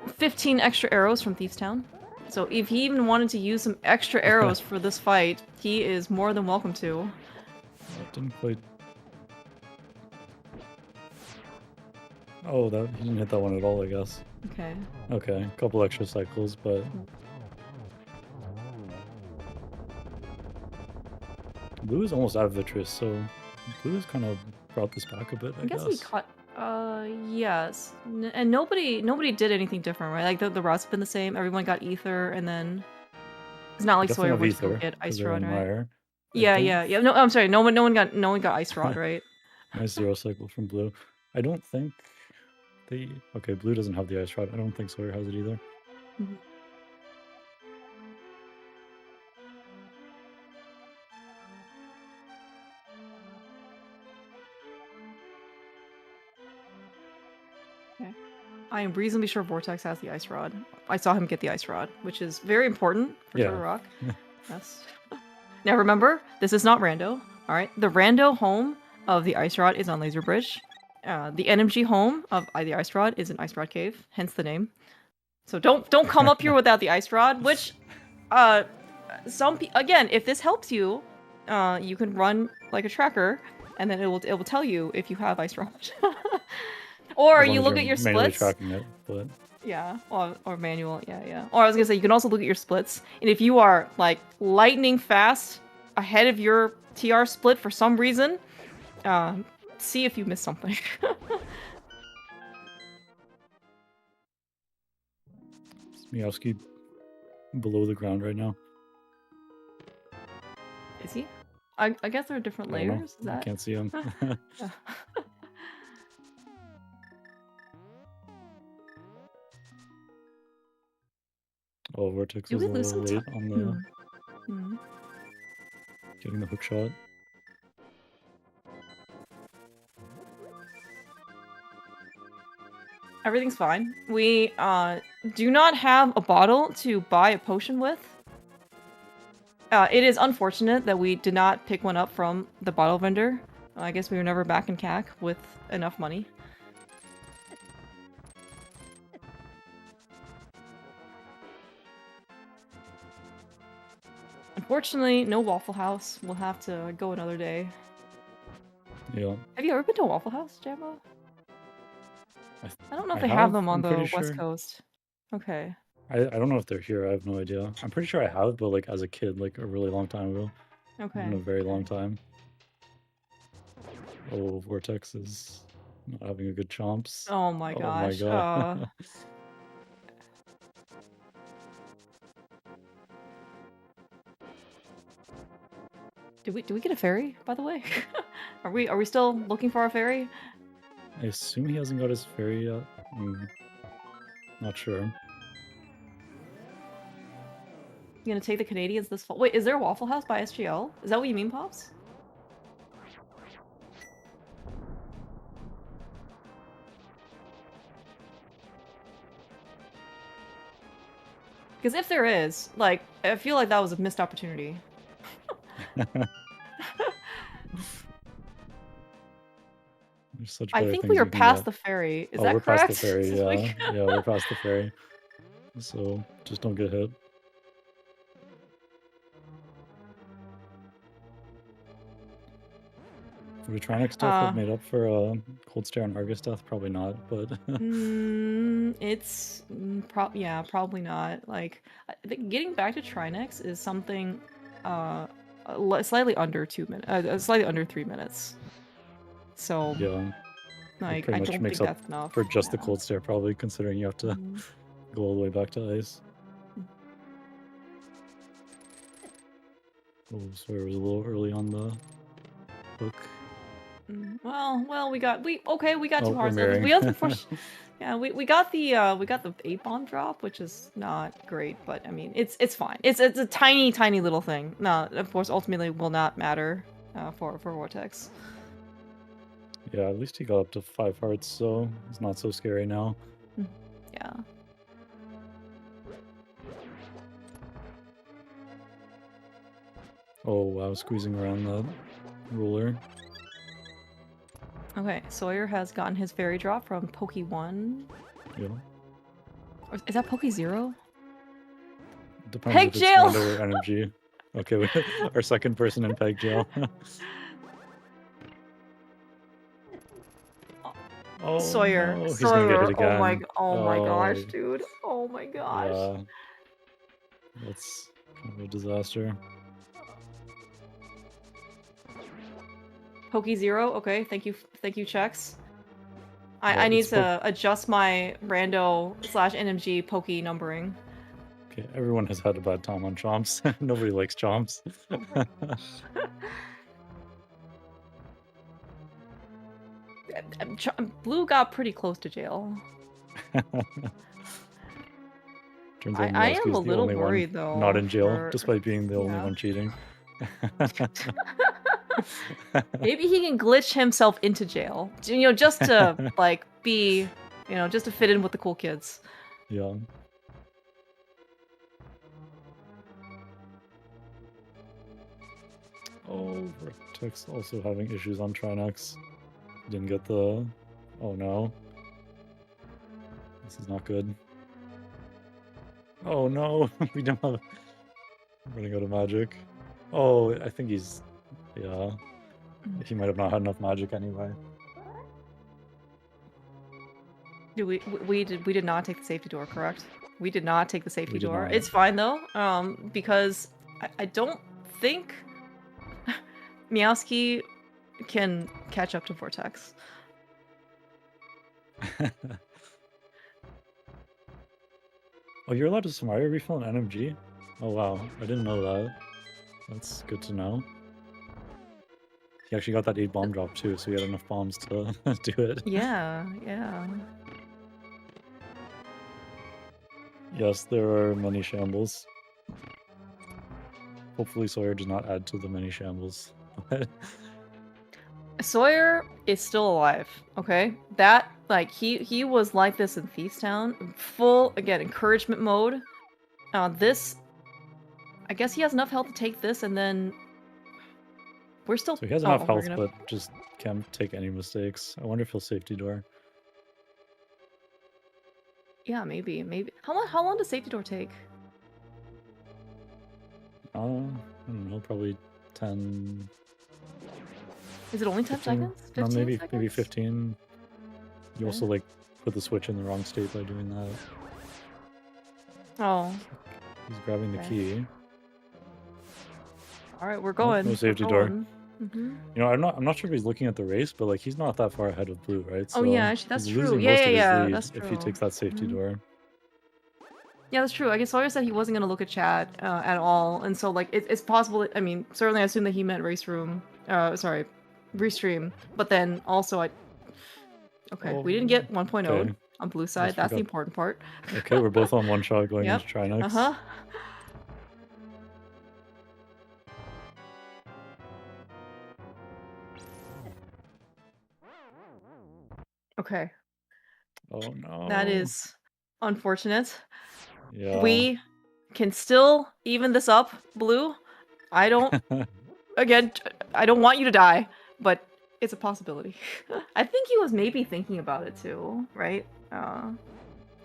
15 extra arrows from Thieves Town, so if he even wanted to use some extra arrows for this fight, he is more than welcome to. That didn't quite... Oh, he didn't hit that one at all, I guess. Okay. Okay, a couple extra cycles, but... Blue is almost out of Vitreous, so Blue has kind of brought this back a bit, I guess. He caught... yes. And nobody did anything different, right? Like, the routes have been the same, everyone got Ether, and then... It's not like Sawyer would go get Ice Rod, right? Meyer, yeah. No, I'm sorry, no one got Ice Rod, right? Nice zero cycle from Blue. I don't think they... Okay, Blue doesn't have the Ice Rod. I don't think Sawyer has it either. Okay. I am reasonably sure Vortex has the Ice Rod. I saw him get the Ice Rod, which is very important for Turtle Rock. Yes. Now remember, this is not rando. Alright? The rando home of the Ice Rod is on Laser Bridge. The NMG home of the Ice Rod is in Ice Rod Cave, hence the name. So don't come up here without the Ice Rod, which Again, if this helps you, you can run like a tracker, and then it will tell you if you have ice rush. Or As long you as look you're at your manually splits. tracking it, but Yeah, or manual, yeah. Or I was gonna say, you can also look at your splits, and if you are, like, lightning fast ahead of your TR split for some reason, see if you missed something. is Meowski below the ground right now? Is he? I guess there are different I don't know. layers, is I that? can't see him. Yeah. Oh, Vortex Did was we a lose little some time? late on the Hmm. getting the hook shot. Everything's fine. We, do not have a bottle to buy a potion with. It is unfortunate that we did not pick one up from the bottle vendor. I guess we were never back in CAC with enough money. Unfortunately, no Waffle House. We'll have to go another day. Yeah. Have you ever been to a Waffle House, Jambo? I don't know if they have have, them on I'm pretty the West sure. Coast. Okay. I don't know if they're here. I have no idea. I'm pretty sure I have, but like as a kid, like a really long time ago. Even Okay. a very long time. Oh, Vortex is not having a good chomps. Oh my Oh my gosh. god. Did we get a ferry, by the way? Are we still looking for our ferry? I assume he hasn't got his ferry yet. Not sure. You gonna take the Canadians this fall? Wait, is there a Waffle House by SGL? Is that what you mean, Pops? Because if there is, like, I feel like that was a missed opportunity. There's such I better think things we are you can past get. the ferry. Is Oh, that we're past the correct? ferry, Since we- yeah. Yeah, we're past the ferry. So just don't get hit. Would a Trinex death have made up for Cold Stare and Argus death? Probably not, but it's yeah, probably not. Like, I think getting back to Trinex is something slightly under 2 minutes, slightly under 3 minutes. So yeah, like, pretty I much don't makes think up that's enough. for just the Yeah. Cold Stare, probably, considering you have to go all the way back to ice. Oh, Sawyer was a little early on the hook. Well, we got we got Oh, 2 we're hearts. mirroring. We unfortunately, yeah, we got the 8 bomb drop, which is not great, but I mean it's fine. It's a tiny little thing. No, of course, ultimately will not matter for Vortex. Yeah, at least he got up to 5 hearts, so it's not so scary now. Yeah. Oh wow, squeezing around the ruler. Okay, Sawyer has gotten his fairy drop from Poke 1. Yeah. Or is that Poke 0? Depends Peg if it's jail! rando or NMG. Okay, our second person in peg jail. Oh Sawyer, no, he's gonna get hit again. oh my gosh, Oh, dude. Oh my gosh. yeah. That's kind of a disaster. Poke 0, okay, thank you, checks. Yeah, I need it's to adjust my rando / NMG Poke numbering. Okay, everyone has had a bad time on chomps. Nobody likes chomps. Blue got pretty close to jail. Turns out I Meowski am is a the little only worried one though. not in jail, for- despite being the only yeah. one cheating. Maybe he can glitch himself into jail. You know, just to like be, you know, just to fit in with the cool kids. Yeah. Oh, Vortex also having issues on Trinex. Didn't get the... Oh no. This is not good. Oh no, we don't have... running out of magic. Oh, I think he's... Yeah. He might have not had enough magic anyway. We did not take the safety door, correct? We did not take the safety We did door. not. It's fine though, because I don't think Meowski can catch up to Vortex. Oh, you're allowed to soyhr refill an NMG? Oh wow, I didn't know that. That's good to know. He actually got that 8 bomb drop too, so he had enough bombs to do it. Yeah, yeah. Yes, there are many shambles. Hopefully soyhr does not add to the many shambles. Soyhr is still alive, okay? That, like, he was like this in Thief's Town. Full, again, encouragement mode. This... I guess he has enough health to take this, and then... We're still... So he has enough health, but just can't take any mistakes. I wonder if he'll safety door. Yeah, maybe. How long does safety door take? I don't know, probably 10... Is it only 10 seconds? 15 no, maybe seconds? 15. You also, like, put the switch in the wrong state by doing that. Oh. He's grabbing the key. Alright, we're going. No safety door. Mm-hmm. You know, I'm not sure if he's looking at the race, but like he's not that far ahead of blue, right? So, oh yeah, actually, that's he's true. losing Yeah, most of his yeah, lead that's true. if he takes that safety door. Yeah, that's true. I guess Soyhr said he wasn't gonna look at chat at all, and so like it's possible. I mean, certainly I assume that he meant race room. Sorry, restream. But then also okay, we didn't get 1.0 okay. on blue side. That's the important part. Okay, we're both on one shot going into try next. Okay. Oh no. That is unfortunate. Yeah. We can still even this up, blue. I don't again, I don't want you to die, but it's a possibility. I think he was maybe thinking about it too, right?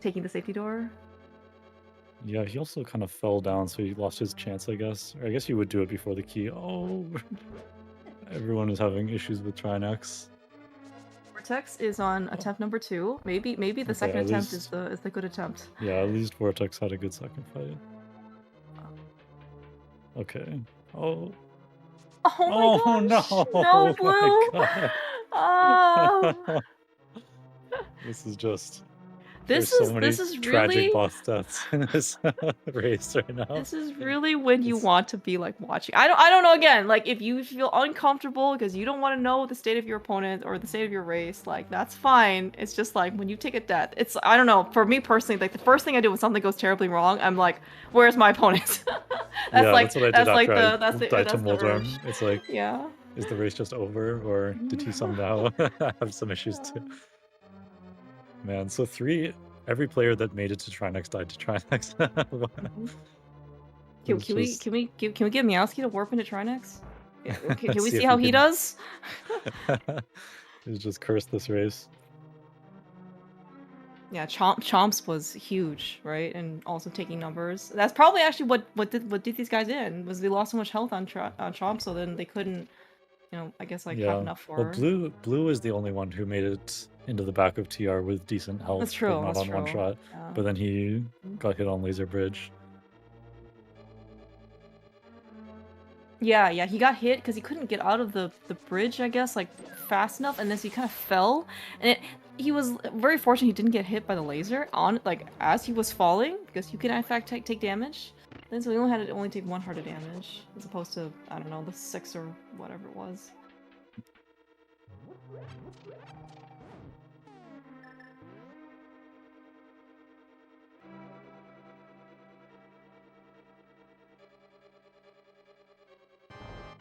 Taking the safety door. Yeah, he also kind of fell down, so he lost his chance, I guess. Or I guess he would do it before the key. Oh, everyone is having issues with Trinex. Vortex is on attempt number 2. Maybe the second attempt is the good attempt. Yeah, at least Vortex had a good second fight. Okay. Oh. Oh my gosh. No! No, blue! Oh. This is just... This is tragic really boss deaths in this race right now. This is really when you want to be like watching. I don't know, again, like if you feel uncomfortable because you don't want to know the state of your opponent or the state of your race, like that's fine. It's just like when you take a death, it's, I don't know, for me personally, like the first thing I do when something goes terribly wrong, I'm like, where's my opponent? That's what I did that's like after the died to urge. Moldrum. It's like, yeah. Is the race just over, or did he somehow have some issues too? Man, so every player that made it to Trinex died to Trinex. Can we get Meowski to warp into Trinex? Yeah, can we see how he does? He's just cursed this race. Yeah, Chomps was huge, right? And also taking numbers. That's probably actually what did these guys in, was they lost so much health on Chomps, so then they couldn't, you know, I guess like have enough for. Well, blue is the only one who made it into the back of TR with decent health. That's true. But not on one shot. Yeah. But then he got hit on laser bridge. Yeah, he got hit because he couldn't get out of the bridge, I guess, like fast enough, and then he kind of fell, and he was very fortunate he didn't get hit by the laser on as he was falling, because you can in fact take damage. Then so he only had to take 1 heart of damage as opposed to, I don't know, the 6 or whatever it was.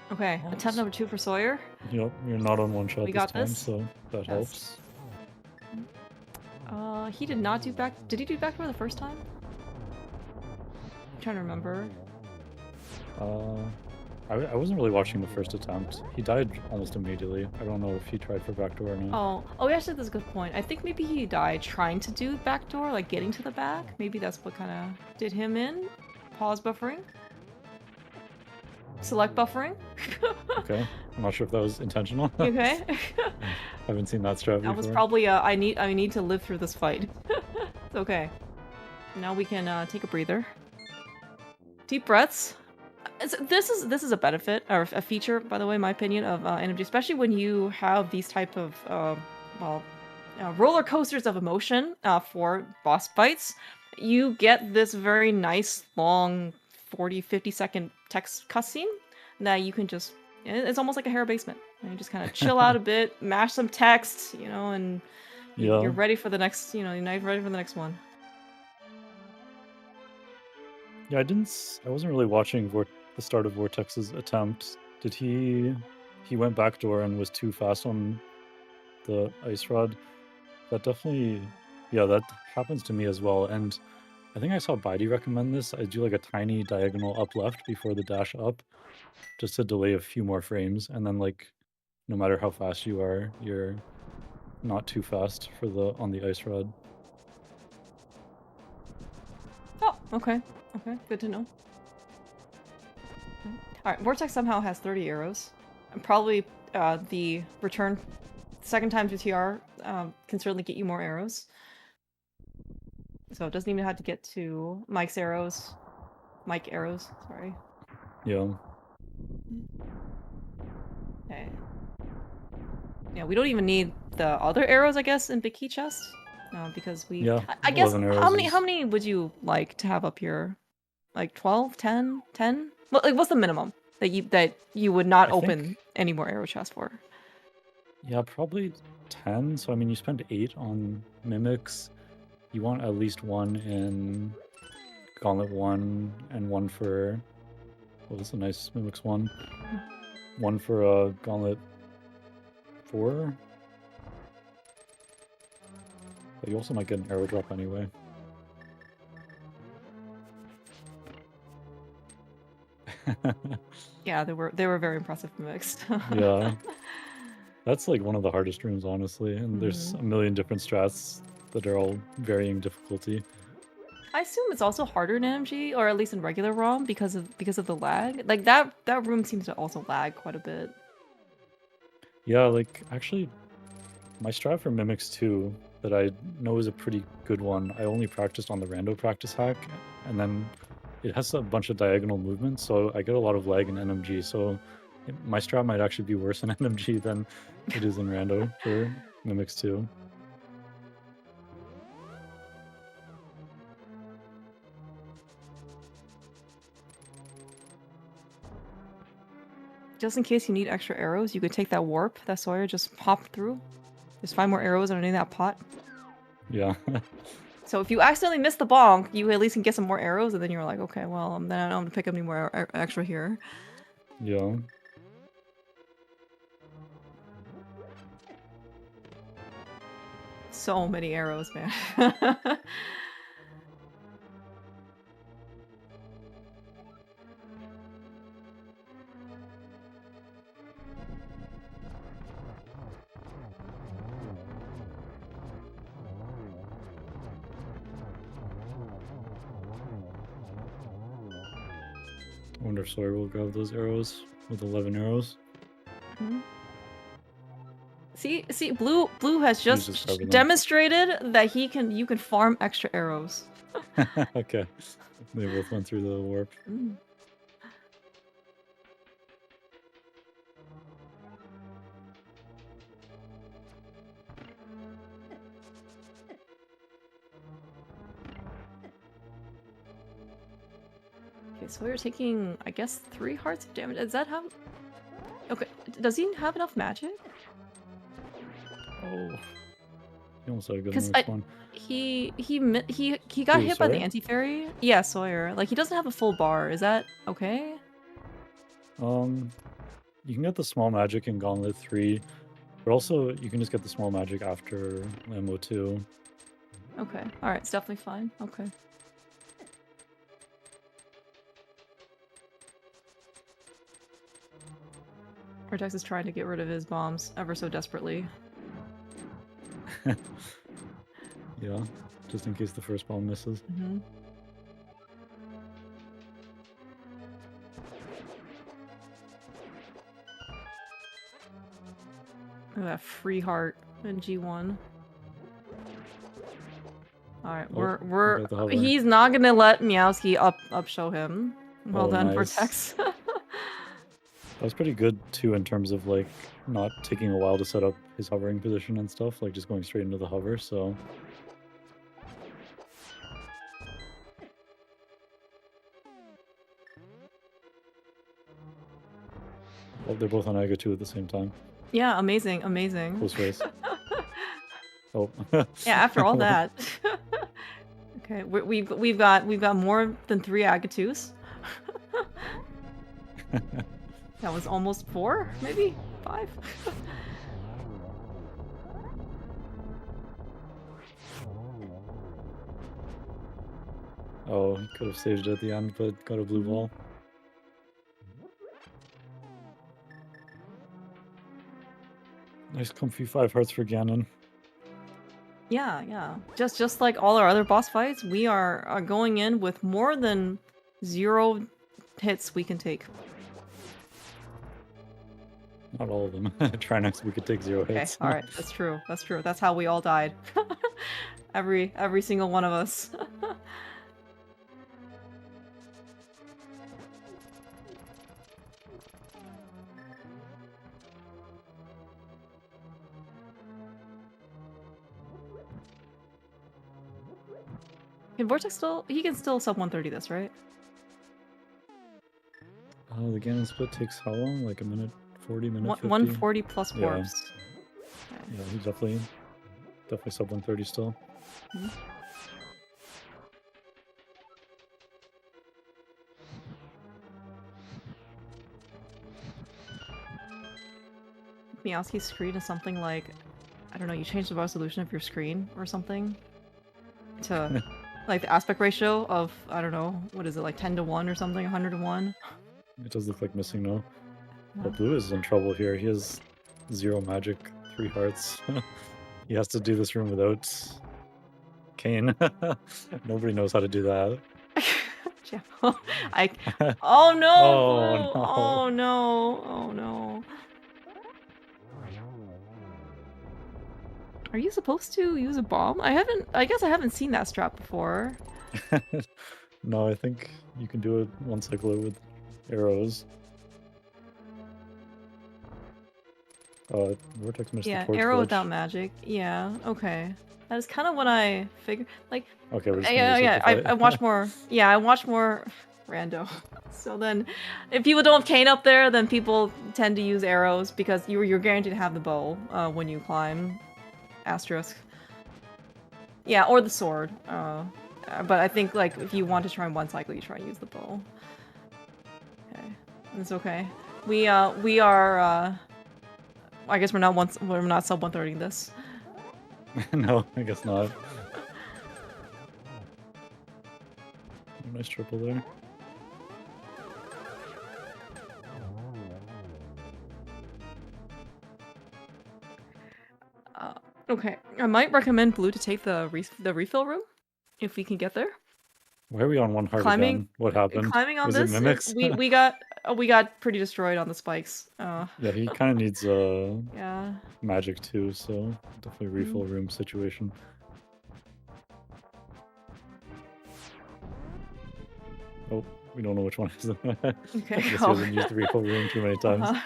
Okay, attempt number 2 for Soyhr. Yep, you're not on one shot we got this time, so that helps. He did not do back. Did he do backdoor the first time? I'm trying to remember. I wasn't really watching the first attempt. He died almost immediately. I don't know if he tried for backdoor or not. Oh, actually, that's a good point. I think maybe he died trying to do backdoor, like getting to the back. Maybe that's what kind of did him in. Pause buffering. select buffering. Okay, I'm not sure if that was intentional. You okay? I haven't seen that strat That was before. probably I need to live through this fight. It's okay. Now we can take a breather. Deep breaths. This is a benefit or a feature, by the way, in my opinion, of NMG, especially when you have these type of well, roller coasters of emotion for boss fights. You get this very nice long 40-50 second text cutscene that you can just. It's almost like a hair basement. And you just kind of chill out a bit, mash some text, you know, and Yeah. you're ready for the next. You know, you're ready for the next one. Yeah, I wasn't really watching the start of Vortex's attempt. Did he went backdoor and was too fast on the ice rod? That definitely, yeah, that happens to me as well. And I think I saw Bidey recommend this. I do like a tiny diagonal up left before the dash up, just to delay a few more frames. And then like, no matter how fast you are, you're not too fast for on the ice rod. Oh, okay. Okay, good to know. Alright, Vortex somehow has 30 arrows. And probably the return second time to TR can certainly get you more arrows. So it doesn't even have to get to Mike's arrows. Mike arrows, sorry. Yeah. Okay. Yeah, we don't even need the other arrows, I guess, in Big Key Chest. Because we... Yeah, I guess, 11 how arrows many would you like to have up here? Like 12? 10? 10? Well, like, what's the minimum that you would not open any more arrow chests for? Yeah, probably 10. So I mean, you spend 8 on mimics. You want at least 1 in Gauntlet 1 and 1 for... Well, that's a nice mimics 1. 1 for Gauntlet 4. But you also might get an arrow drop anyway. Yeah, they were very impressive mimics. Yeah. That's like one of the hardest rooms, honestly. And there's a million different strats that are all varying difficulty. I assume it's also harder in NMG, or at least in regular ROM, because of the lag. Like that room seems to also lag quite a bit. Yeah, like actually, my strat for Mimics 2 that I know is a pretty good one. I only practiced on the rando practice hack, and then it has a bunch of diagonal movements, so I get a lot of lag in NMG. So my strat might actually be worse in NMG than it is in rando for Mimics 2. Just in case you need extra arrows, you could take that warp that Soyhr just popped through. Just 5 more arrows underneath that pot. Yeah. So if you accidentally miss the bonk, you at least can get some more arrows, and then you're like, okay, well, then I don't have to pick up any more extra here. Yeah. So many arrows, man. I wonder if Soyhr will grab those arrows with 11 arrows. See, Blue has just demonstrated that you can farm extra arrows. Okay, they both went through the warp. Okay, so we're taking, I guess, 3 hearts of damage. Is that how? Okay, does he have enough magic? Oh, he almost had a good one. He got hit by the anti-fairy. Yeah, Soyhr. Like, he doesn't have a full bar. Is that okay? You can get the small magic in Gauntlet 3, but also you can just get the small magic after Lambo 2. Okay, alright, it's definitely fine. Okay. Vortex is trying to get rid of his bombs ever so desperately. Yeah, just in case the first bomb misses. Look at that free heart in G1. Alright, Oh, we're got the hover. he's not gonna let Meowski up show him. Well Oh, done, nice. Vortex. That was pretty good too in terms of like not taking a while to set up his hovering position and stuff, like just going straight into the hover, so. Oh, they're both on Aga 2 at the same time. Yeah, amazing, amazing. Close race. Oh. Yeah, after all that. Okay, we've got more than 3 Agatus. That was almost 4, maybe 5. Oh, he could have saved it at the end, but got a blue ball. Nice comfy 5 hearts for Ganon. Yeah, yeah. Just like all our other boss fights, we are going in with more than 0 hits we can take. Not all of them. Try next we could take 0 Okay, hits. alright, that's true. That's true. That's how we all died. Every single one of us. Can Vortex still? He can still sub 130 this, right? Oh, the Ganon split takes how long? Like a minute 40, minute 50? 140 plus Yeah. corpse. Yeah, he definitely sub 130 still. Mhm. Meowski's screen is something like, I don't know, you change the resolution of your screen or something to like the aspect ratio of, I don't know, what is it, like 10 to 1 or something, 100 to 1? It does look like missing now. Yeah. But Blue is in trouble here. He has 0 magic, 3 hearts. He has to do this room without Kane. Nobody knows how to do that. Oh no! Oh, Blue! no. Oh no! Oh no! Are you supposed to use a bomb? I guess I haven't seen that strat before. No, I think you can do it one cycler with arrows. Vortex missed Yeah, the torch arrow glitch. without magic. Yeah, okay. That is kind of what I figured. Like, Okay, we're just gonna yeah, reset the fight. I watch more. Yeah, I watch more rando. So then, if people don't have Kane up there, then people tend to use arrows because you're guaranteed to have the bow when you climb. Asterisk. Yeah, or the sword. But I think like if you want to try one cycle, you try and use the bow. Okay, it's okay. We are. I guess we're not sub 130 this. No, I guess not. Nice triple there. Okay, I might recommend Blue to take the refill room if we can get there. Why are we on 1 heart again? What happened? Climbing on Was this, it mimics? we got pretty destroyed on the spikes. Yeah, he kind of needs Yeah. magic too, so definitely refill room situation. Oh, we don't know which one is it. Okay. I guess he hasn't used the refill room too many times.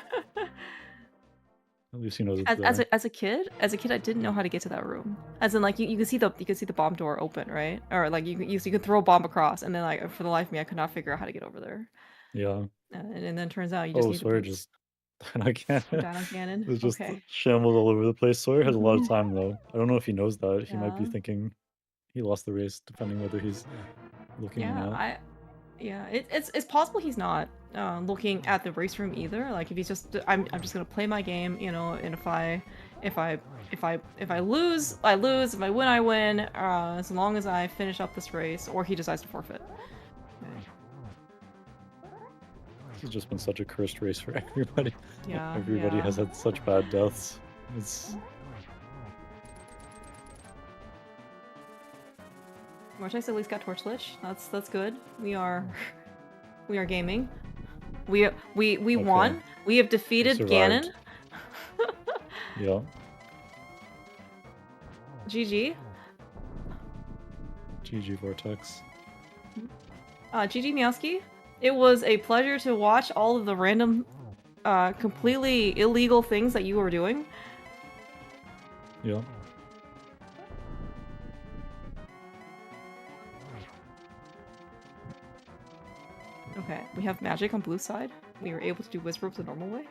At least he knows it's there. As a kid, I didn't know how to get to that room. As in, like you can see the bomb door open, right? Or like you can throw a bomb across, and then like for the life of me, I could not figure out how to get over there. Yeah. And then turns out you just need Soyhr just died on Ganon. Down on Ganon. It's just Okay. shambled all over the place. Soyhr has a lot of time though. I don't know if he knows that. He might be Yeah. thinking he lost the race, depending whether he's looking or not. It's possible he's not looking at the race room either. Like if he's just, I'm just gonna play my game, you know. And if I lose, I lose. If I win, I win. As long as I finish up this race, or he decides to forfeit. This has just been such a cursed race for everybody. Yeah. Everybody has had such bad deaths. It's Vortex at least got Torch Lich. That's good. We are gaming. We Okay. won. We have defeated survived. Ganon. Yeah. GG. GG Vortex. GG Meowski. It was a pleasure to watch all of the random, completely illegal things that you were doing. Yeah. Okay, we have magic on blue side. We were able to do Whisper the normal way.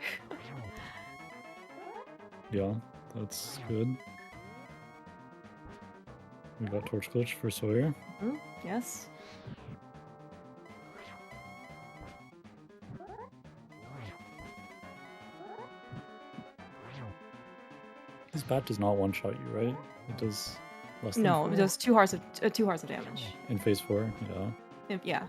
Yeah, that's good. We got Torch Glitch for Sawyer. Yes. His bat does not one-shot you, right? It does less than No, 4? it does 2 hearts of damage. In phase 4, yeah. Yeah.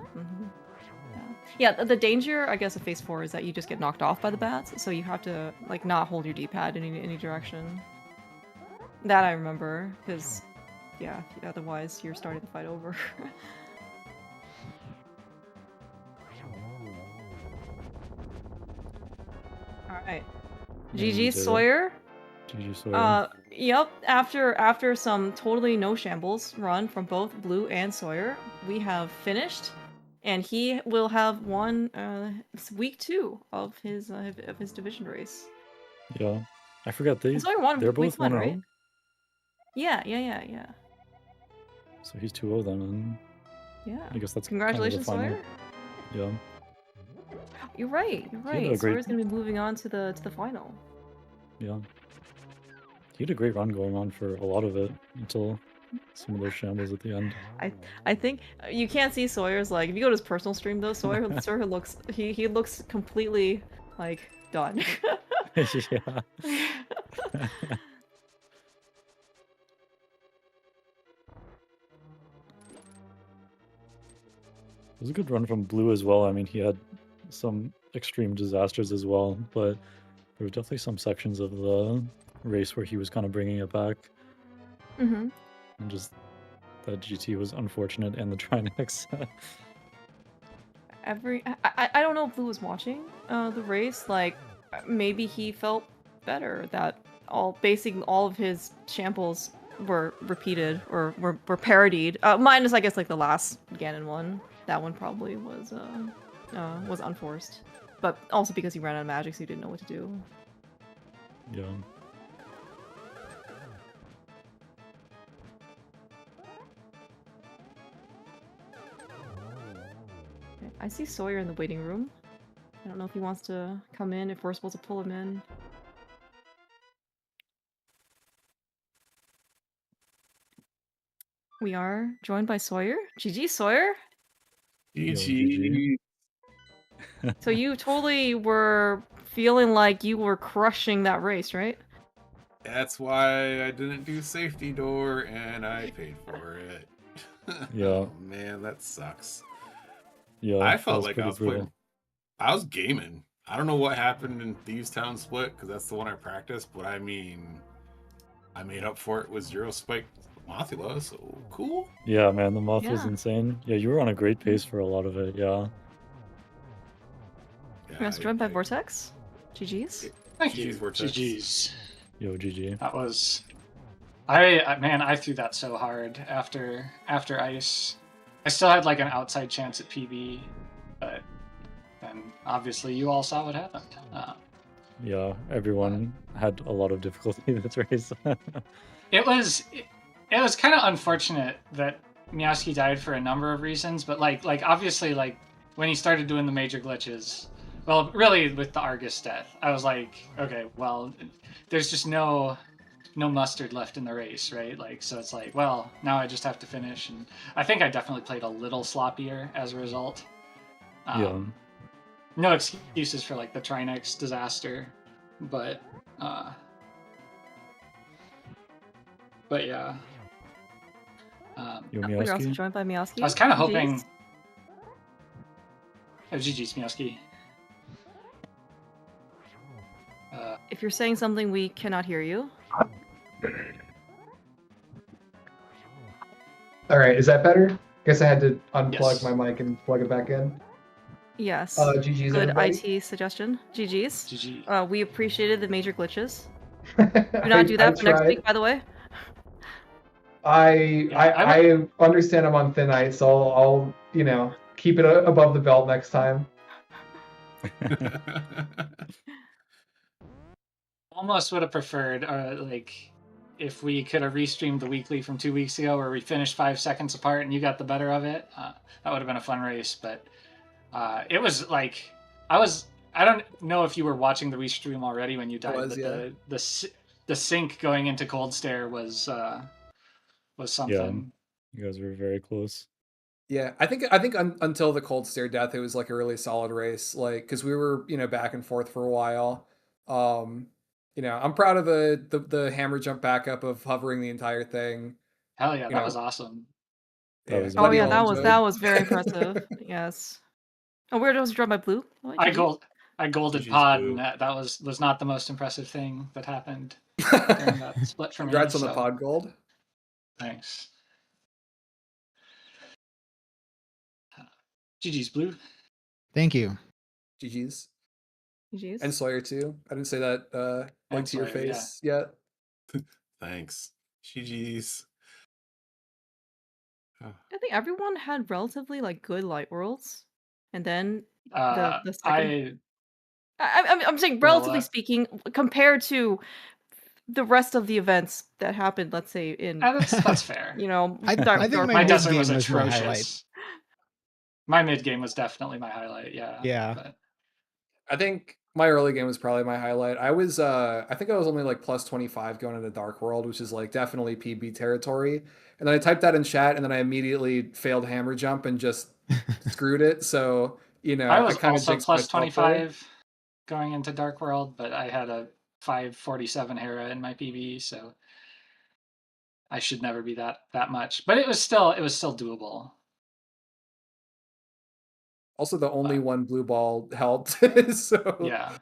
Yeah, the danger, I guess, of phase 4 is that you just get knocked off by the bats, so you have to like not hold your D-pad in any direction. That I remember, because yeah, otherwise you're starting the fight over. All right, GG Sawyer. GG Sawyer. Yep. After some totally no shambles run from both Blue and Sawyer, we have finished. And he will have won week 2 of his division race. Yeah, I forgot they're both 1-0. Right? Yeah. So he's 2-0 then, and yeah, I guess that's congratulations, kind of Sawyer. Yeah. You're right. Sawyer's gonna be moving on to the final. Yeah. He had a great run going on for a lot of it until some of those shambles at the end. I think you can't see Sawyer's like if you go to his personal stream though, Sawyer looks he looks completely like done. Yeah. It was a good run from Blue as well. I mean, he had some extreme disasters as well, but there were definitely some sections of the race where he was kind of bringing it back. And just that GT was unfortunate, and the Trinex. I don't know if Blue was watching the race. Like maybe he felt better that basically all of his shambles were repeated or were parodied. Minus I guess like the last Ganon one. That one probably was unforced, but also because he ran out of magic, so he didn't know what to do. Yeah. I see Sawyer in the waiting room. I don't know if he wants to come in, if we're supposed to pull him in. We are joined by Sawyer. GG, Sawyer! GG. So you totally were feeling like you were crushing that race, right? That's why I didn't do safety door and I paid for it. Yeah. Oh man, that sucks. Yeah. I felt like I was gaming. I don't know what happened in Thieves Town Split because that's the one I practiced, but I mean, I made up for it with 0 spike Mothula, so cool. Yeah, man, the moth was insane. Yeah, you were on a great pace for a lot of it, yeah. You guys joined by Vortex? GG's? Thank you. Vortex. GG's. Yo, GG. That was... I threw that so hard after Ice. I still had like an outside chance at PB, but then obviously you all saw what happened. Yeah, everyone had a lot of difficulty in this race. It was kind of unfortunate that Meowski died for a number of reasons, but like obviously like when he started doing the major glitches, well, really with the Argus death, I was like, okay, well, there's just no mustard left in the race, right? Like, so it's like, well, now I just have to finish, and I think I definitely played a little sloppier as a result. Yeah. No excuses for like the Trinex disaster, but yeah. We're also joined by Meowski. I was kind of hoping. Oh, GG's Meowski. If you're saying something, we cannot hear you. All right, is that better? Guess I had to unplug Yes. my mic and plug it back in. Yes. GG's Good everybody. IT suggestion. GG's. GG. We appreciated the major glitches. Do not do I that for next week, tried. by the way. I understand I'm on thin ice, so I'll keep it above the belt next time. Almost would have preferred, like, if we could have restreamed the weekly from 2 weeks ago, where we finished 5 seconds apart and you got the better of it. That would have been a fun race, but it was like I don't know if you were watching the restream already when you died, but yeah. the sync going into Cold Stare was something. You guys were very close. Yeah, I think until the Cold Stare death, it was like a really solid race. Like, because we were back and forth for a while. I'm proud of the hammer jump backup of hovering the entire thing. Hell yeah, that was awesome. That was Oh yeah, amazing. that was very impressive. Yes. Oh, where was drawn by blue? Oh, I golded GG's pod, blue. and that was not the most impressive thing that happened during that split for me. Congrats on the pod gold. Thanks. GG's blue. Thank you. GG's. GG's. And Soyhr too. I didn't say that like to your face yet. Thanks. GG's. I think everyone had relatively like good light worlds, and then the second. I'm saying, relatively speaking, compared to the rest of the events that happened. Let's say in that's fair. I think my desert game was was my atrocious. highlight. My mid game was definitely my highlight. Yeah. But I think my early game was probably my highlight. I think I was only like plus 25 going into Dark World, which is like definitely PB territory. And then I typed that in chat, and then I immediately failed hammer jump and just screwed it. So I was kind of also plus 25 going into Dark World, but I had a 547 Hera in my PB, so I should never be that much. But it was still doable. Also, the only one blue ball helped. So yeah.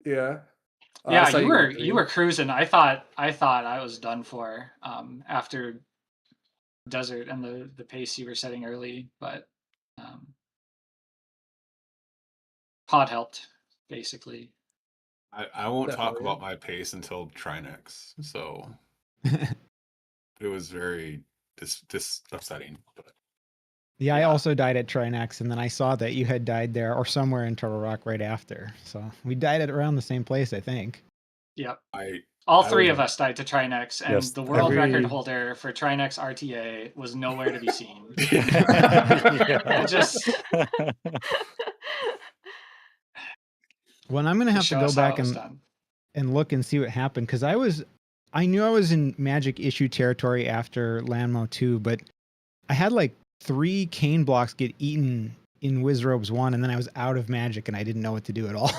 You were cruising. I thought I was done for after desert and the pace you were setting early, but pod helped basically. I won't talk about my pace until Trinex, so it was very upsetting. But yeah, I also died at Trinex, and then I saw that you had died there or somewhere in Turtle Rock right after. So we died at around the same place, I think. Yep. All three of us died to Trinex, and the world record holder for Trinex RTA was nowhere to be seen. Well, I'm gonna have to go back and look and see what happened, because I knew I was in Magic issue territory after Landmo 2, but I had like 3 cane blocks get eaten in Wizrobes 1, and then I was out of Magic and I didn't know what to do at all.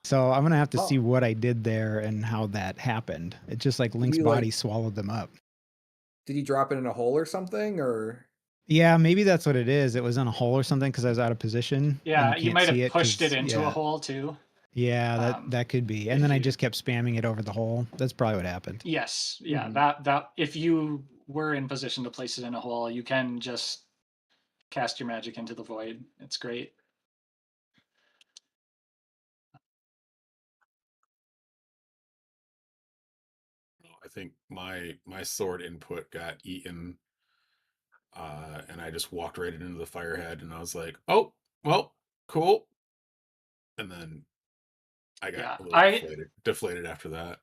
So I'm gonna have to see what I did there and how that happened. It just like Link's body swallowed them up. Did you drop it in a hole or something, or? Yeah, maybe that's what it is. It was in a hole or something because I was out of position. Yeah, you might have pushed it into a hole too. Yeah, that could be. And then I just kept spamming it over the hole. That's probably what happened. Yes, yeah. That if you were in position to place it in a hole, you can just cast your magic into the void. It's great. I think my sword input got eaten, and I just walked right into the firehead, and I was like, "Oh, well, cool." And then I got a little deflated after that.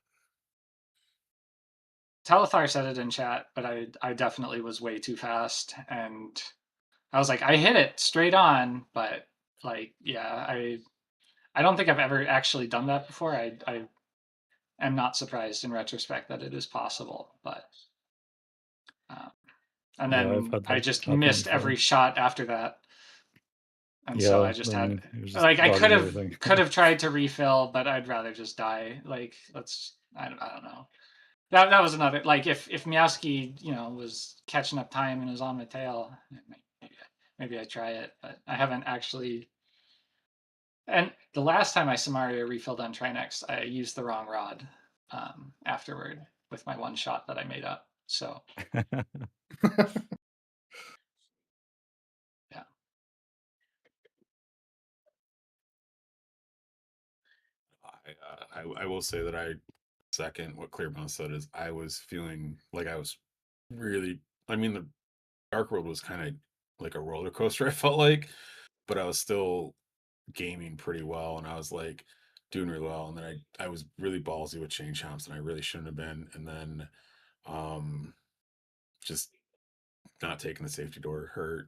Talithar said it in chat, but I definitely was way too fast, and I was like, I hit it straight on, but like, yeah, I don't think I've ever actually done that before. I am not surprised in retrospect that it is possible, but and then I just missed every shot after that. And so I just had like I could have tried to refill, but I'd rather just die. Like I don't know. That was another, like, if Meowski, was catching up time and was on my tail, maybe I'd try it, but I haven't actually. And the last time I Samaria refilled on Trinex, I used the wrong rod afterward with my one shot that I made up. So yeah. I will say that I second, what Clearbound said is I was feeling like I was really. I mean, the Dark World was kind of like a roller coaster. I felt like, but I was still gaming pretty well, and I was like doing really well. And then I was really ballsy with chain chomps, and I really shouldn't have been. And then just not taking the safety door hurt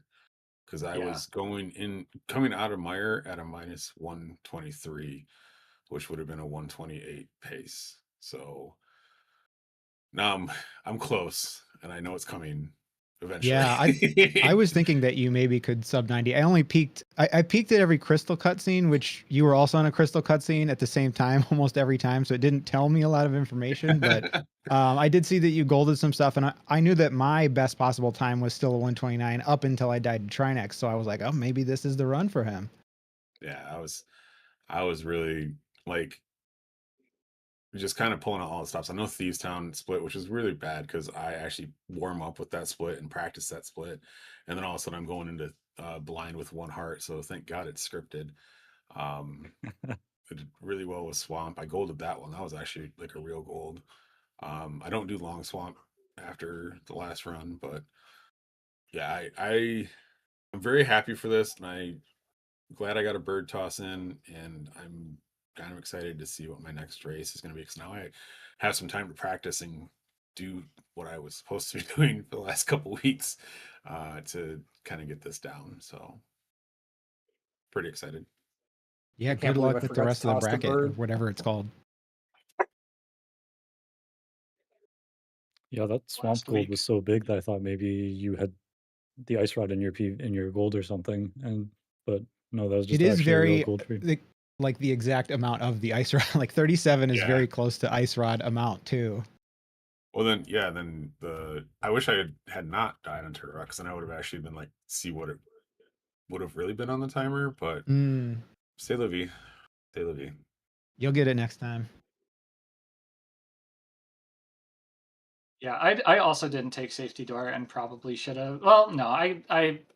because I was coming out of Meyer at a minus 123, which would have been a 128 pace. So now I'm close, and I know it's coming eventually. Yeah, I was thinking that you maybe could sub 90. I only peaked. I peaked at every crystal cutscene, which you were also on a crystal cutscene at the same time almost every time, so it didn't tell me a lot of information. But I did see that you golded some stuff, and I knew that my best possible time was still a 129 up until I died to Trinex. So I was like, oh, maybe this is the run for him. Yeah, I was really like just kind of pulling out all the stops. I know Thieves Town split, which is really bad because I actually warm up with that split and practice that split, and then all of a sudden I'm going into blind with one heart. So thank God it's scripted. I did really well with Swamp. I golded that one. That was actually like a real gold. I don't do long Swamp after the last run, but yeah, I'm very happy for this, and I'm glad I got a bird toss in, and I'm kind of excited to see what my next race is going to be because now I have some time to practice and do what I was supposed to be doing for the last couple weeks to kind of get this down. So pretty excited. Yeah, I can't good believe I luck with the forgot to rest of the toss the bracket or bird. whatever it's called. Yeah, that swamp Last gold week. was so big that I thought maybe you had the ice rod in your gold or something, but no, that was just It is actually a real very gold tree. like the exact amount of the ice rod. Like 37 is Yeah. very close to ice rod amount too. Well, then, yeah, then I wish I had not died on Turtle Rock because then I would have actually been like, see what it would have really been on the timer. But c'est la vie. C'est la vie. You'll get it next time. Yeah, I also didn't take safety door and probably should have. Well, no, I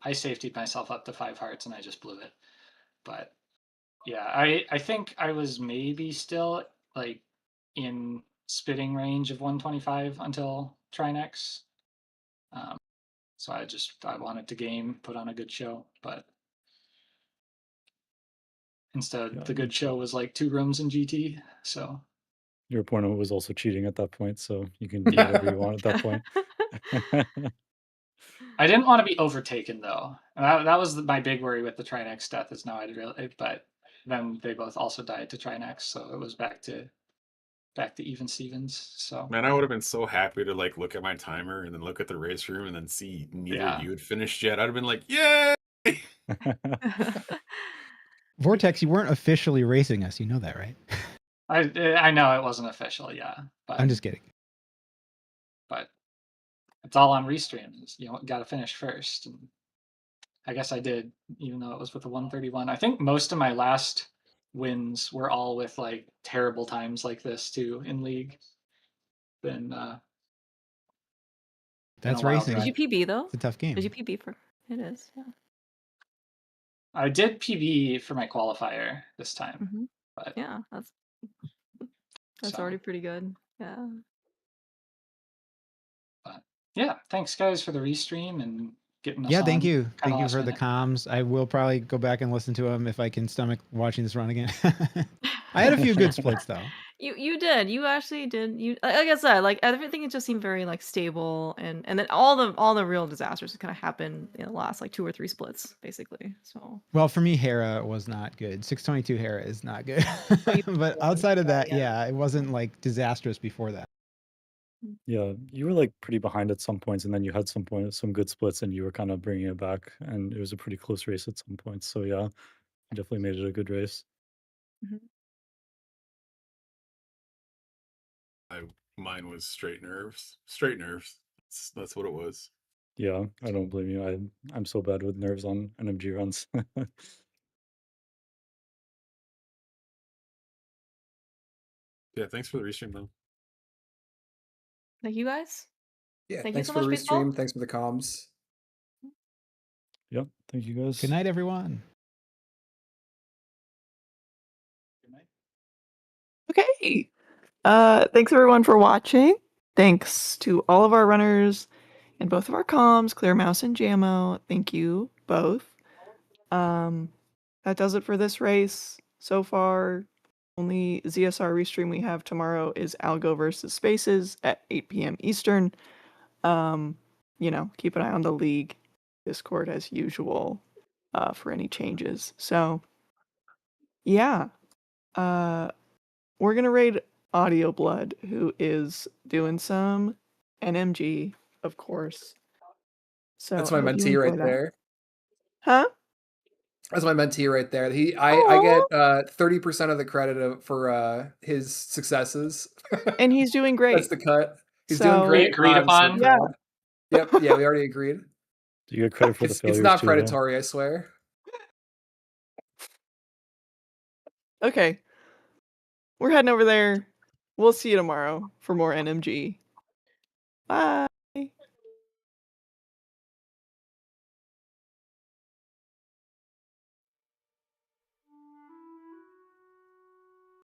safetied myself up to 5 hearts and I just blew it. But yeah, I think I was maybe still like in spitting range of 125 until Trinex. So I wanted to game, put on a good show, but instead Yeah, the good show was like 2 rooms in GT. So your opponent was also cheating at that point, so you can do whatever you want at that point. I didn't want to be overtaken though. And that was my big worry with the Trinex death is now but then they both also died to Trinex, so it was back to even Stevens. So Man, I would have been so happy to like look at my timer and then look at the race room and then see neither of you had finished yet. I'd have been like, yay! Vortex, you weren't officially racing us. You know that, right? I know it wasn't official, yeah. But I'm just kidding. But it's all on restreams. You got to finish first. And I guess I did, even though it was with a 131. I think most of my last wins were all with like terrible times like this too in league. Then That's racing. Did you PB though? It's a tough game. Did you PB for? It is. Yeah. I did PB for my qualifier this time. But yeah, that's already pretty good. Yeah. But yeah, thanks guys for the restream and getting us Yeah, on. thank you. Thank you last for the minute. comms. I will probably go back and listen to them if I can stomach watching this run again. I had a few good splits though. You did. You actually did. You like I said, like everything just seemed very like stable, and then all the real disasters kind of happened in the last like 2 or 3 splits, basically. So Well, for me, Hera was not good. 622 Hera is not good. But outside of that, yeah, it wasn't like disastrous before that. Yeah, you were like pretty behind at some points, and then you had some good splits, and you were kind of bringing it back, and it was a pretty close race at some points. So yeah, you definitely made it a good race. Mine was straight nerves. Straight nerves. That's what it was. Yeah, I don't blame you. I'm so bad with nerves on NMG runs. Yeah, thanks for the restream though. thank you guys. Yeah, Thank thanks you so for the much, restream. baseball. Thanks for the comms. Yep, thank you guys. Good night, everyone. Good night. Okay. Thanks everyone for watching. Thanks to all of our runners and both of our comms, Clear Mouse and Jammo. Thank you both. That does it for this race so far. Only ZSR restream we have tomorrow is Algo versus Spaces at 8 p.m. Eastern. Keep an eye on the league Discord as usual for any changes. So, yeah. We're gonna raid Audio Blood, who is doing some NMG, of course. So That's I my hope you mentee enjoy right that. there. Huh? That's my mentee right there. I Aw. get 30% of the credit for his successes. And he's doing great. That's the cut. He's So- doing We great. agreed I'm so upon? Yeah. proud. Yep. Yeah, we already agreed. Do you get credit for the It's failures not too, though? predatory, I swear. Okay. We're heading over there. We'll see you tomorrow for more NMG. Bye.